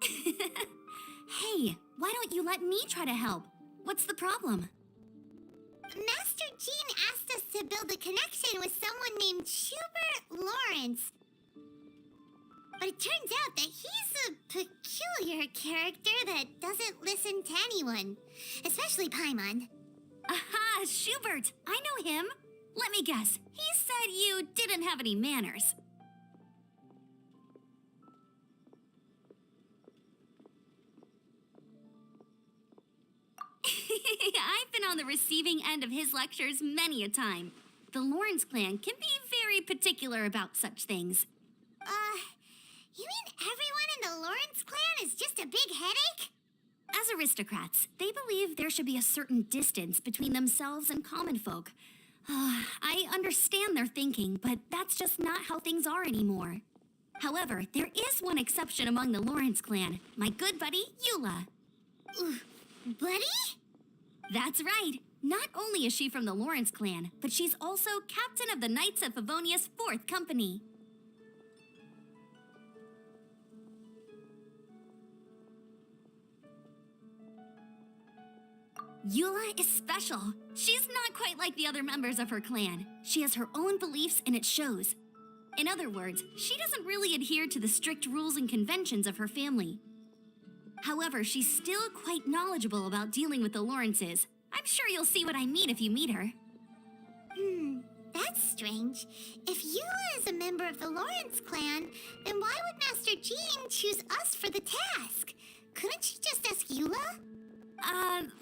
Hey, why don't you let me try to help? What's the problem? Master Jean asked us to build a connection with someone named Schubert Lawrence. But it turns out that he's a peculiar character that doesn't listen to anyone, especially Paimon. Aha, Schubert! I know him. Let me guess, he said you didn't have any manners. I've been on the receiving end of his lectures many a time. The Lawrence clan can be very particular about such things. You mean everyone in the Lawrence clan is just a big headache? As aristocrats, they believe there should be a certain distance between themselves and common folk. I understand their thinking, but that's just not how things are anymore. However, there is one exception among the Lawrence clan, my good buddy, Eula. Buddy? That's right. Not only is she from the Lawrence clan, but she's also captain of the Knights of Favonia's 4th Company. Eula is special. She's not quite like the other members of her clan. She has her own beliefs and it shows. In other words, she doesn't really adhere to the strict rules and conventions of her family. However, she's still quite knowledgeable about dealing with the Lawrences. I'm sure you'll see what I mean if you meet her. That's strange. If Eula is a member of the Lawrence clan, then why would Master Jean choose us for the task? Couldn't she just ask Eula?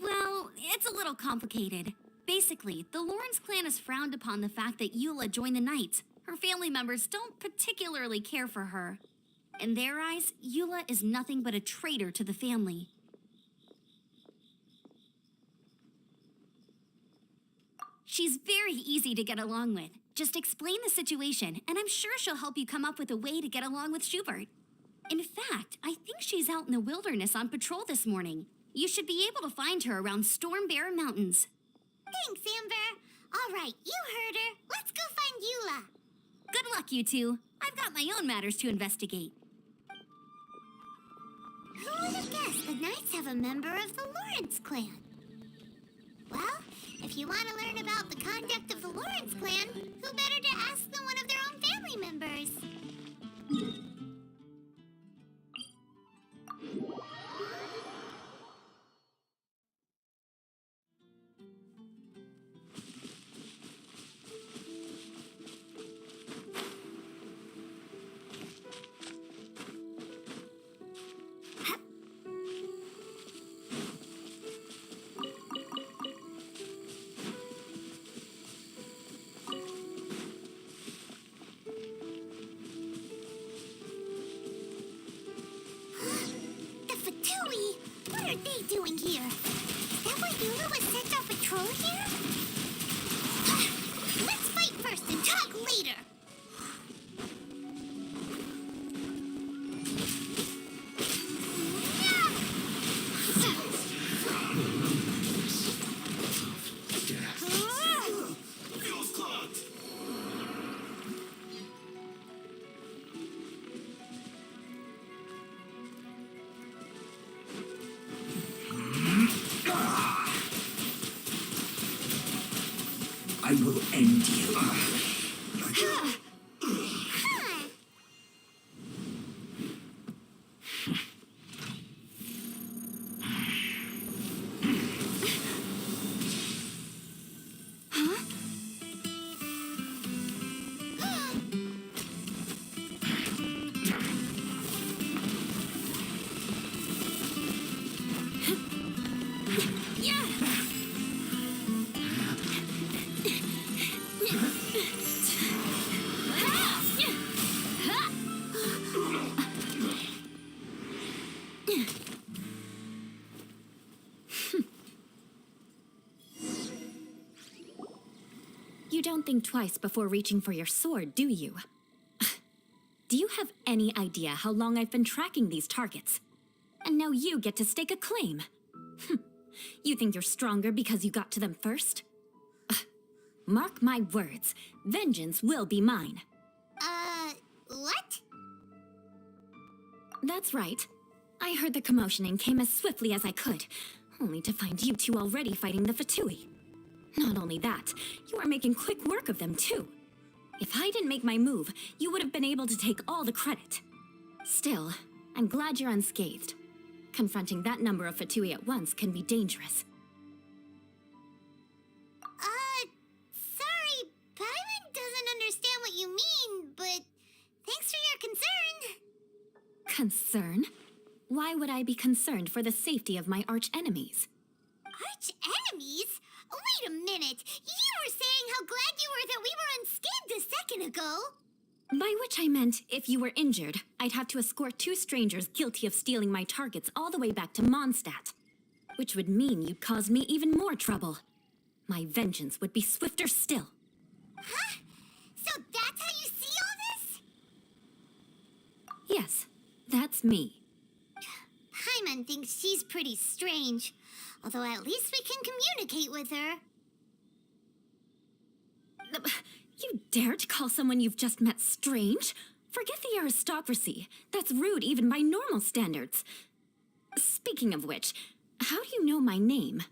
Well, it's a little complicated. Basically, the Lawrence clan has frowned upon the fact that Eula joined the Knights. Her family members don't particularly care for her. In their eyes, Eula is nothing but a traitor to the family. She's very easy to get along with. Just explain the situation, and I'm sure she'll help you come up with a way to get along with Schubert. In fact, I think she's out in the wilderness on patrol this morning. You should be able to find her around Storm Bear Mountains. Thanks, Amber. All right, you heard her. Let's go find Eula. Good luck, you two. I've got my own matters to investigate. Who would have guessed the Knights have a member of the Lawrence clan? Well, if you want to learn about the conduct of the Lawrence clan, who better to ask than one of their own family members? What are they doing here? Is that why Eula was sent on patrol here? Let's fight first and talk later. I will end you. You don't think twice before reaching for your sword, do you? Do you have any idea how long I've been tracking these targets? And now you get to stake a claim. You think you're stronger because you got to them first? Mark my words, vengeance will be mine. What? That's right. I heard the commotion and came as swiftly as I could, only to find you two already fighting the Fatui. Not only that, you are making quick work of them too. If I didn't make my move, you would have been able to take all the credit. Still, I'm glad you're unscathed. Confronting that number of Fatui at once can be dangerous. Sorry, Paimon doesn't understand what you mean, but thanks for your concern. Concern? Why would I be concerned for the safety of my arch-enemies? Arch-enemies? Wait a minute! You were saying how glad you were that we were unscathed a second ago! By which I meant, if you were injured, I'd have to escort two strangers guilty of stealing my targets all the way back to Mondstadt. Which would mean you'd cause me even more trouble. My vengeance would be swifter still. Huh? So that's how you see all this? Yes, that's me. Paimon thinks she's pretty strange. Although at least we can communicate with her. You dare to call someone you've just met strange? Forget the aristocracy. That's rude even by normal standards. Speaking of which, how do you know my name?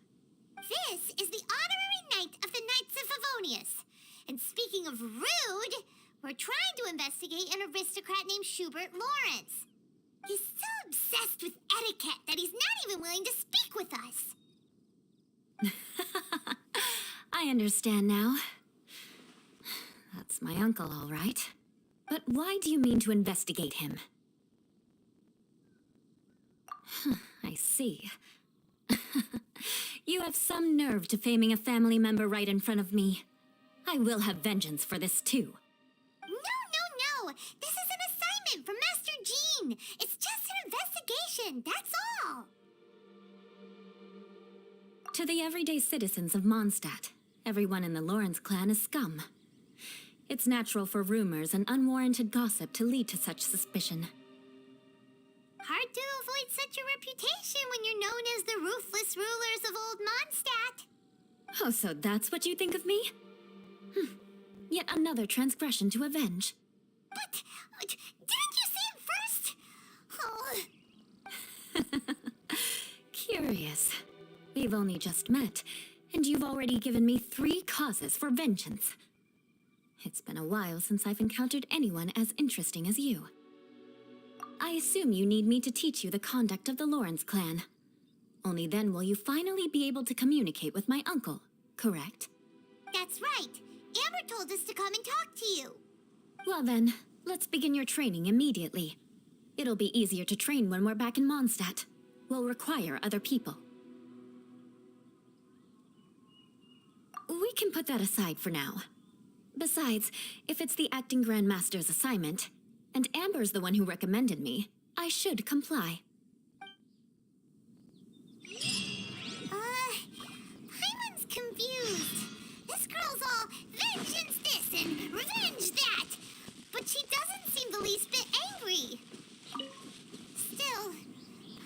This is the honorary knight of the Knights of Favonius. And speaking of rude, we're trying to investigate an aristocrat named Schubert Lawrence. He's so obsessed with etiquette that he's not even willing to speak with us. I understand now. That's my uncle, all right. But why do you mean to investigate him? I see. You have some nerve to faming a family member right in front of me. I will have vengeance for this too. No. This is an assignment from Master Jean. It's just an investigation, that's all. To the everyday citizens of Mondstadt, everyone in the Lawrence clan is scum. It's natural for rumors and unwarranted gossip to lead to such suspicion. Hard to avoid such a reputation when you're known as the ruthless rulers of Old Mondstadt. Oh, so that's what you think of me? Yet another transgression to avenge. But didn't you say it first? Oh. Curious. We've only just met, and you've already given me 3 causes for vengeance. It's been a while since I've encountered anyone as interesting as you. I assume you need me to teach you the conduct of the Lawrence clan. Only then will you finally be able to communicate with my uncle, correct? That's right. Amber told us to come and talk to you. Well then, let's begin your training immediately. It'll be easier to train when we're back in Mondstadt. We'll require other people. We can put that aside for now. Besides, if it's the acting Grand Master's assignment, and Amber's the one who recommended me, I should comply. Paimon's confused. This girl's all vengeance this and revenge that. But she doesn't seem the least bit angry. Still,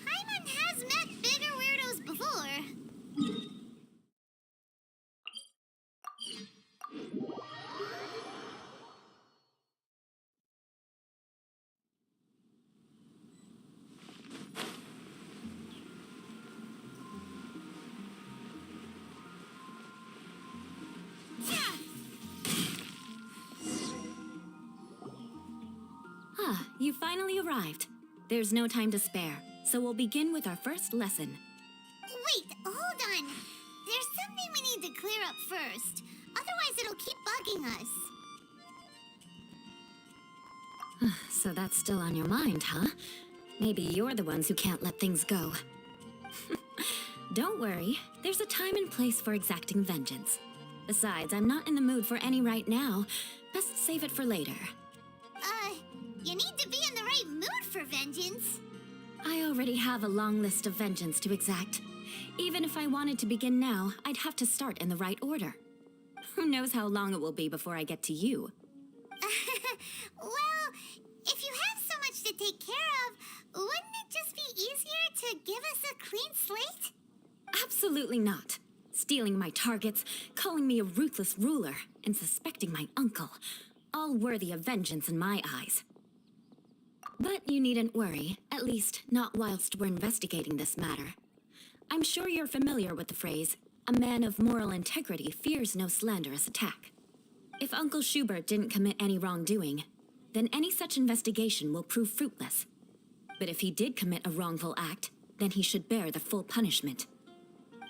Paimon has met bigger weirdos before. You finally arrived. There's no time to spare, so we'll begin with our first lesson. Wait, hold on. There's something we need to clear up first. Otherwise, it'll keep bugging us. So that's still on your mind, huh? Maybe you're the ones who can't let things go. Don't worry. There's a time and place for exacting vengeance. Besides, I'm not in the mood for any right now. Best save it for later. You need to be in the right mood for vengeance. I already have a long list of vengeance to exact. Even if I wanted to begin now, I'd have to start in the right order. Who knows how long it will be before I get to you? Well, if you have so much to take care of, wouldn't it just be easier to give us a clean slate? Absolutely not. Stealing my targets, calling me a ruthless ruler, and suspecting my uncle. All worthy of vengeance in my eyes. But you needn't worry, at least not whilst we're investigating this matter. I'm sure you're familiar with the phrase, a man of moral integrity fears no slanderous attack. If Uncle Schubert didn't commit any wrongdoing, then any such investigation will prove fruitless. But if he did commit a wrongful act, then he should bear the full punishment.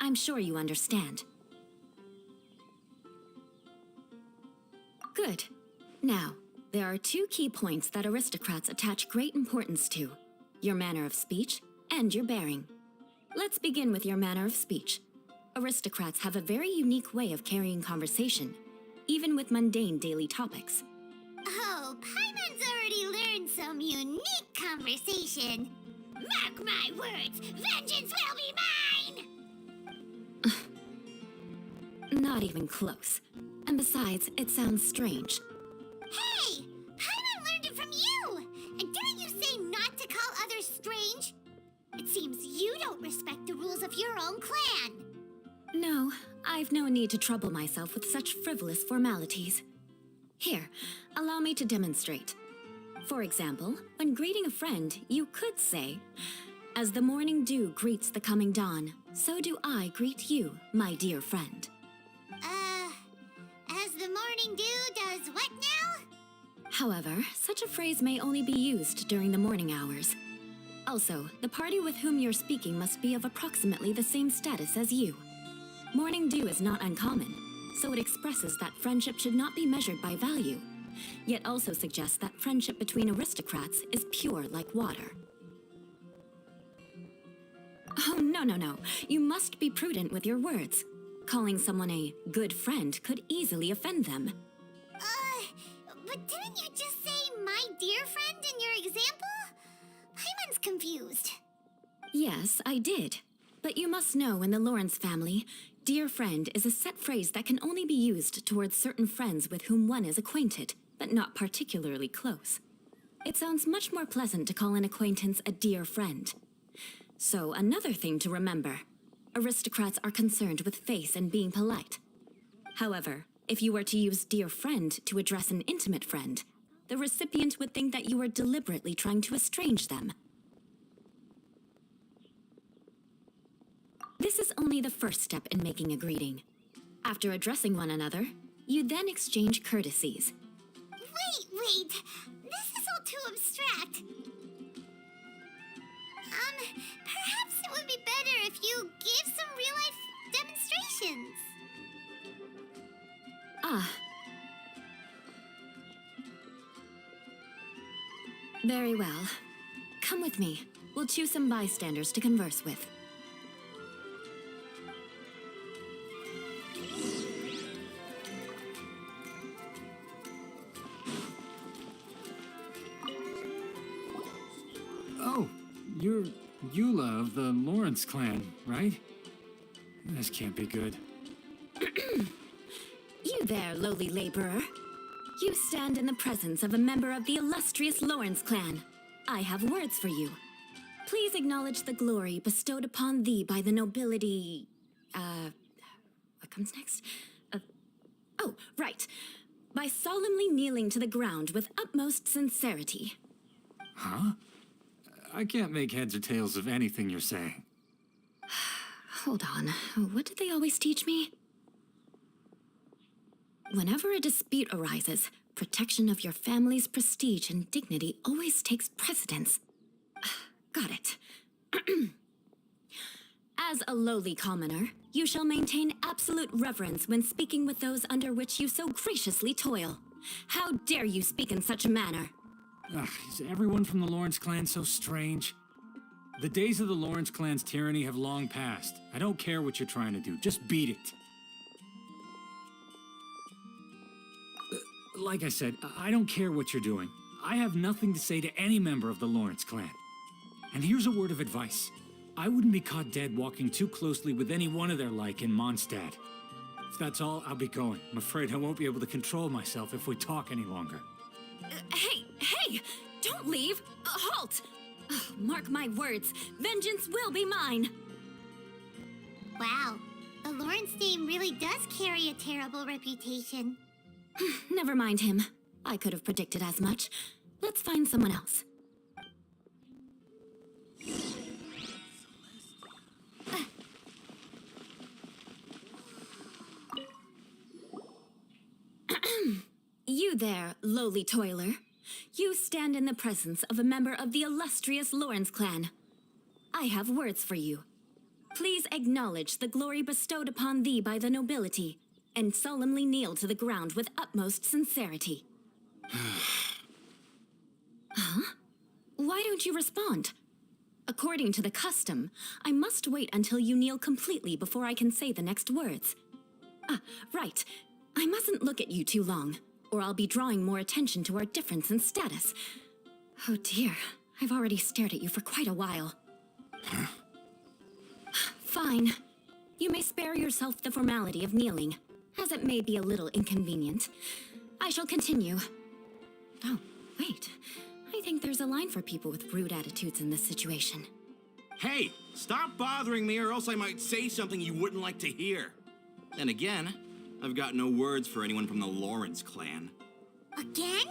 I'm sure you understand. Good. Now, there are 2 key points that aristocrats attach great importance to: your manner of speech and your bearing. Let's begin with your manner of speech. Aristocrats have a very unique way of carrying conversation, even with mundane daily topics. Oh, Paimon's already learned some unique conversation. Mark my words, vengeance will be mine! Not even close. And besides, it sounds strange. Hey! Paimon learned it from you! And didn't you say not to call others strange? It seems you don't respect the rules of your own clan. No, I've no need to trouble myself with such frivolous formalities. Here, allow me to demonstrate. For example, when greeting a friend, you could say, "As the morning dew greets the coming dawn, so do I greet you, my dear friend." As the morning dew does what now? However, such a phrase may only be used during the morning hours. Also, the party with whom you're speaking must be of approximately the same status as you. Morning dew is not uncommon, so it expresses that friendship should not be measured by value, yet also suggests that friendship between aristocrats is pure like water. Oh, no. You must be prudent with your words. Calling someone a good friend could easily offend them. But didn't you just say my dear friend in your example? Paimon's confused. Yes, I did. But you must know in the Lawrence family, dear friend is a set phrase that can only be used towards certain friends with whom one is acquainted, but not particularly close. It sounds much more pleasant to call an acquaintance a dear friend. So, another thing to remember. Aristocrats are concerned with face and being polite. However, if you were to use dear friend to address an intimate friend, the recipient would think that you were deliberately trying to estrange them. This is only the first step in making a greeting. After addressing one another, you then exchange courtesies. Wait. This is all too abstract. Perhaps it would be better if you gave some real-life demonstrations. Very well. Come with me. We'll choose some bystanders to converse with. Oh, you're Eula of the Lawrence clan, right? This can't be good. You there, lowly laborer. You stand in the presence of a member of the illustrious Lawrence clan. I have words for you. Please acknowledge the glory bestowed upon thee by the nobility... what comes next? Oh, right. By solemnly kneeling to the ground with utmost sincerity. Huh? I can't make heads or tails of anything you're saying. Hold on. What did they always teach me? Whenever a dispute arises, protection of your family's prestige and dignity always takes precedence. Got it. As a lowly commoner, you shall maintain absolute reverence when speaking with those under which you so graciously toil. How dare you speak in such a manner? Ugh, is everyone from the Lawrence clan so strange? The days of the Lawrence clan's tyranny have long passed. I don't care what you're trying to do, just beat it. Like I said, I don't care what you're doing. I have nothing to say to any member of the Lawrence clan. And here's a word of advice. I wouldn't be caught dead walking too closely with any one of their like in Mondstadt. If that's all, I'll be going. I'm afraid I won't be able to control myself if we talk any longer. Hey! Don't leave! Halt! Mark my words, vengeance will be mine! Wow, the Lawrence name really does carry a terrible reputation. Never mind him. I could have predicted as much. Let's find someone else. You there, lowly toiler. You stand in the presence of a member of the illustrious Lawrence clan. I have words for you. Please acknowledge the glory bestowed upon thee by the nobility, and solemnly kneel to the ground with utmost sincerity. Huh? Why don't you respond? According to the custom, I must wait until you kneel completely before I can say the next words. Right. I mustn't look at you too long, or I'll be drawing more attention to our difference in status. Oh dear, I've already stared at you for quite a while. Fine. You may spare yourself the formality of kneeling, as it may be a little inconvenient. I shall continue. Oh, wait. I think there's a line for people with rude attitudes in this situation. Hey, stop bothering me or else I might say something you wouldn't like to hear. Then again, I've got no words for anyone from the Lawrence clan. Again?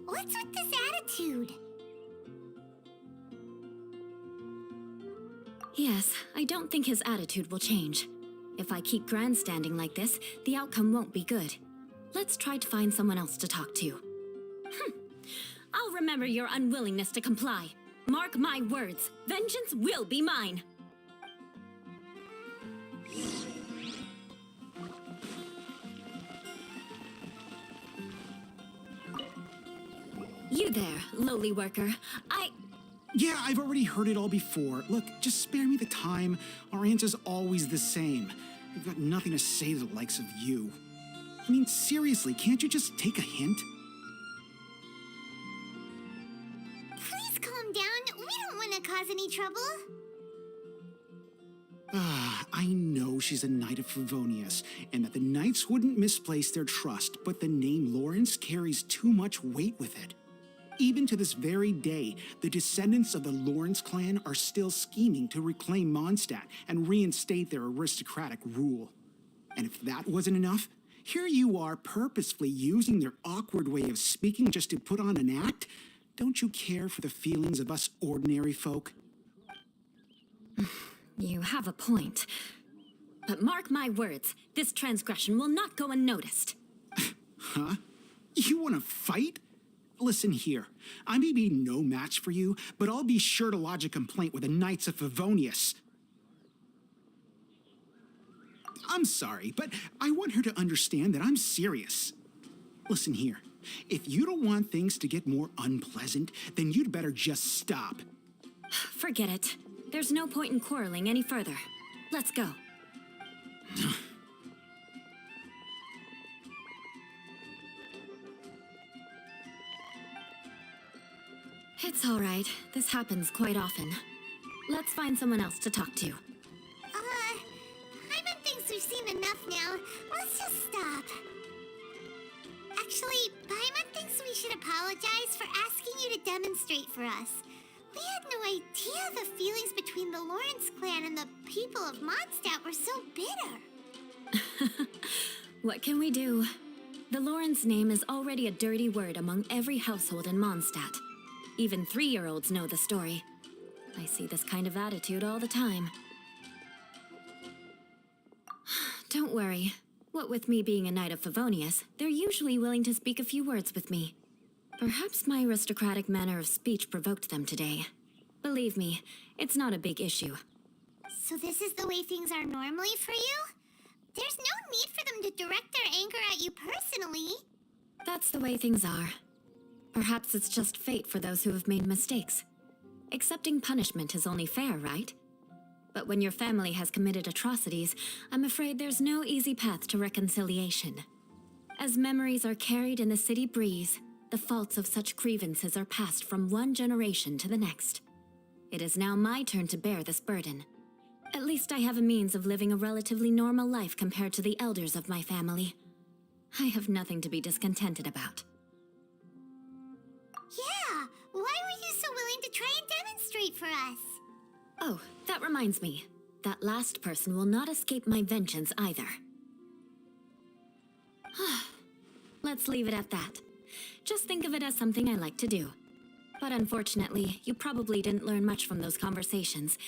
What's with this attitude? Yes, I don't think his attitude will change. If I keep grandstanding like this, the outcome won't be good. Let's try to find someone else to talk to. I'll remember your unwillingness to comply. Mark my words, vengeance will be mine. You there, lowly worker. Yeah, I've already heard it all before. Look, just spare me the time. Our answer's always the same. We've got nothing to say to the likes of you. I mean, seriously, can't you just take a hint? Please calm down. We don't want to cause any trouble. I know she's a Knight of Favonius, and that the Knights wouldn't misplace their trust, but the name Lawrence carries too much weight with it. Even to this very day, the descendants of the Lawrence clan are still scheming to reclaim Mondstadt and reinstate their aristocratic rule. And if that wasn't enough, here you are purposefully using their awkward way of speaking just to put on an act? Don't you care for the feelings of us ordinary folk? You have a point. But mark my words, this transgression will not go unnoticed. Huh? You want to fight? Listen here, I may be no match for you, but I'll be sure to lodge a complaint with the Knights of Favonius. I'm sorry, but I want her to understand that I'm serious. Listen here, if you don't want things to get more unpleasant, then you'd better just stop. Forget it. There's no point in quarreling any further. Let's go. It's all right. This happens quite often. Let's find someone else to talk to. Paimon thinks we've seen enough now. Let's just stop. Actually, Paimon thinks we should apologize for asking you to demonstrate for us. We had no idea the feelings between the Lawrence clan and the people of Mondstadt were so bitter. What can we do? The Lawrence name is already a dirty word among every household in Mondstadt. Even 3-year-olds know the story. I see this kind of attitude all the time. Don't worry. What with me being a Knight of Favonius, they're usually willing to speak a few words with me. Perhaps my aristocratic manner of speech provoked them today. Believe me, it's not a big issue. So this is the way things are normally for you? There's no need for them to direct their anger at you personally. That's the way things are. Perhaps it's just fate for those who have made mistakes. Accepting punishment is only fair, right? But when your family has committed atrocities, I'm afraid there's no easy path to reconciliation. As memories are carried in the city breeze, the faults of such grievances are passed from one generation to the next. It is now my turn to bear this burden. At least I have a means of living a relatively normal life compared to the elders of my family. I have nothing to be discontented about. Yeah, why were you so willing to try and demonstrate for us? Oh, that reminds me. That last person will not escape my vengeance either. Let's leave it at that. Just think of it as something I like to do. But unfortunately, you probably didn't learn much from those conversations.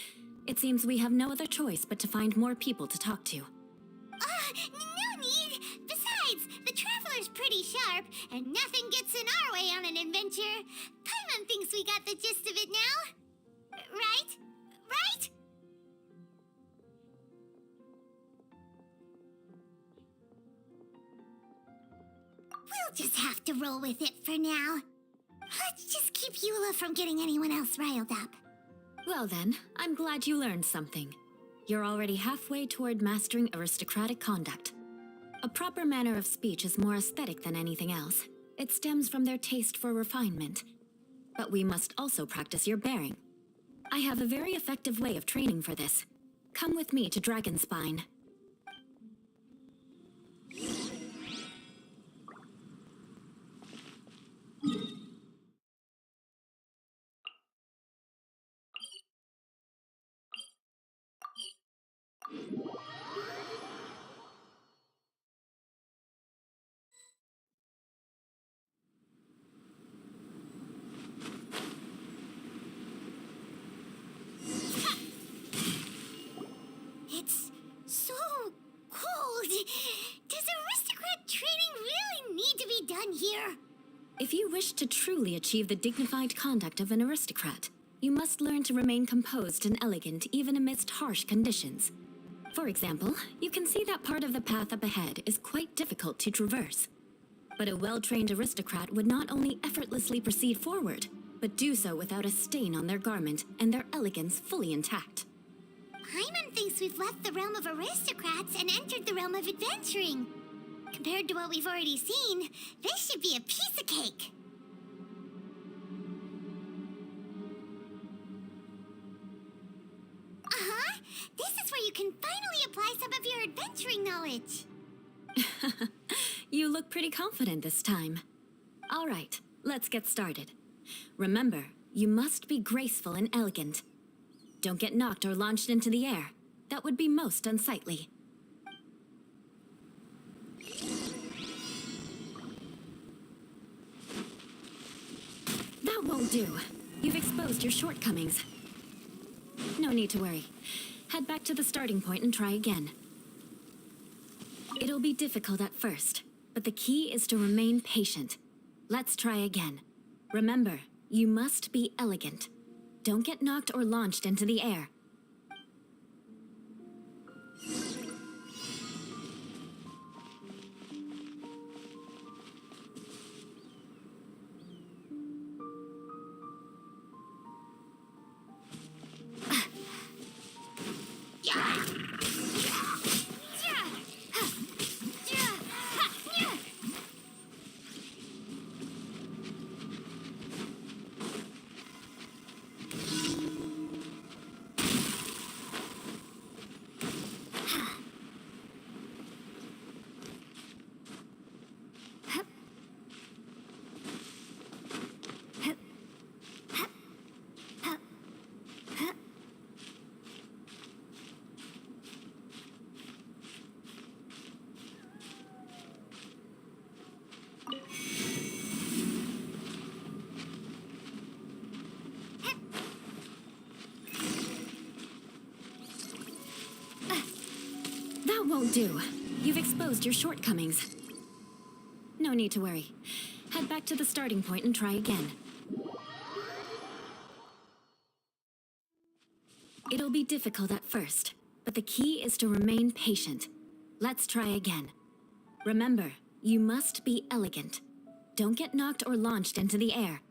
It seems we have no other choice but to find more people to talk to. No need! Besides, the Traveler's pretty sharp, and nothing gets in our way on an adventure. Paimon thinks we got the gist of it now. Right? Right? We'll just have to roll with it for now. Let's just keep Eula from getting anyone else riled up. Well then, I'm glad you learned something. You're already halfway toward mastering aristocratic conduct. A proper manner of speech is more aesthetic than anything else. It stems from their taste for refinement. But we must also practice your bearing. I have a very effective way of training for this. Come with me to Dragonspine. It's so cold. Does aristocrat training really need to be done here? If you wish to truly achieve the dignified conduct of an aristocrat, you must learn to remain composed and elegant even amidst harsh conditions. For example, you can see that part of the path up ahead is quite difficult to traverse. But a well-trained aristocrat would not only effortlessly proceed forward, but do so without a stain on their garment and their elegance fully intact. Paimon thinks we've left the realm of aristocrats and entered the realm of adventuring. Compared to what we've already seen, this should be a piece of cake. Uh-huh. This is where you can finally apply some of your adventuring knowledge. You look pretty confident this time. All right, let's get started. Remember, you must be graceful and elegant. Don't get knocked or launched into the air. That would be most unsightly. That won't do. You've exposed your shortcomings. No need to worry. Head back to the starting point and try again. It'll be difficult at first, but the key is to remain patient. Let's try again. Remember, you must be elegant. Don't get knocked or launched into the air. That won't do. You've exposed your shortcomings. No need to worry. Head back to the starting point and try again. It'll be difficult at first, but the key is to remain patient. Let's try again. Remember, you must be elegant. Don't get knocked or launched into the air.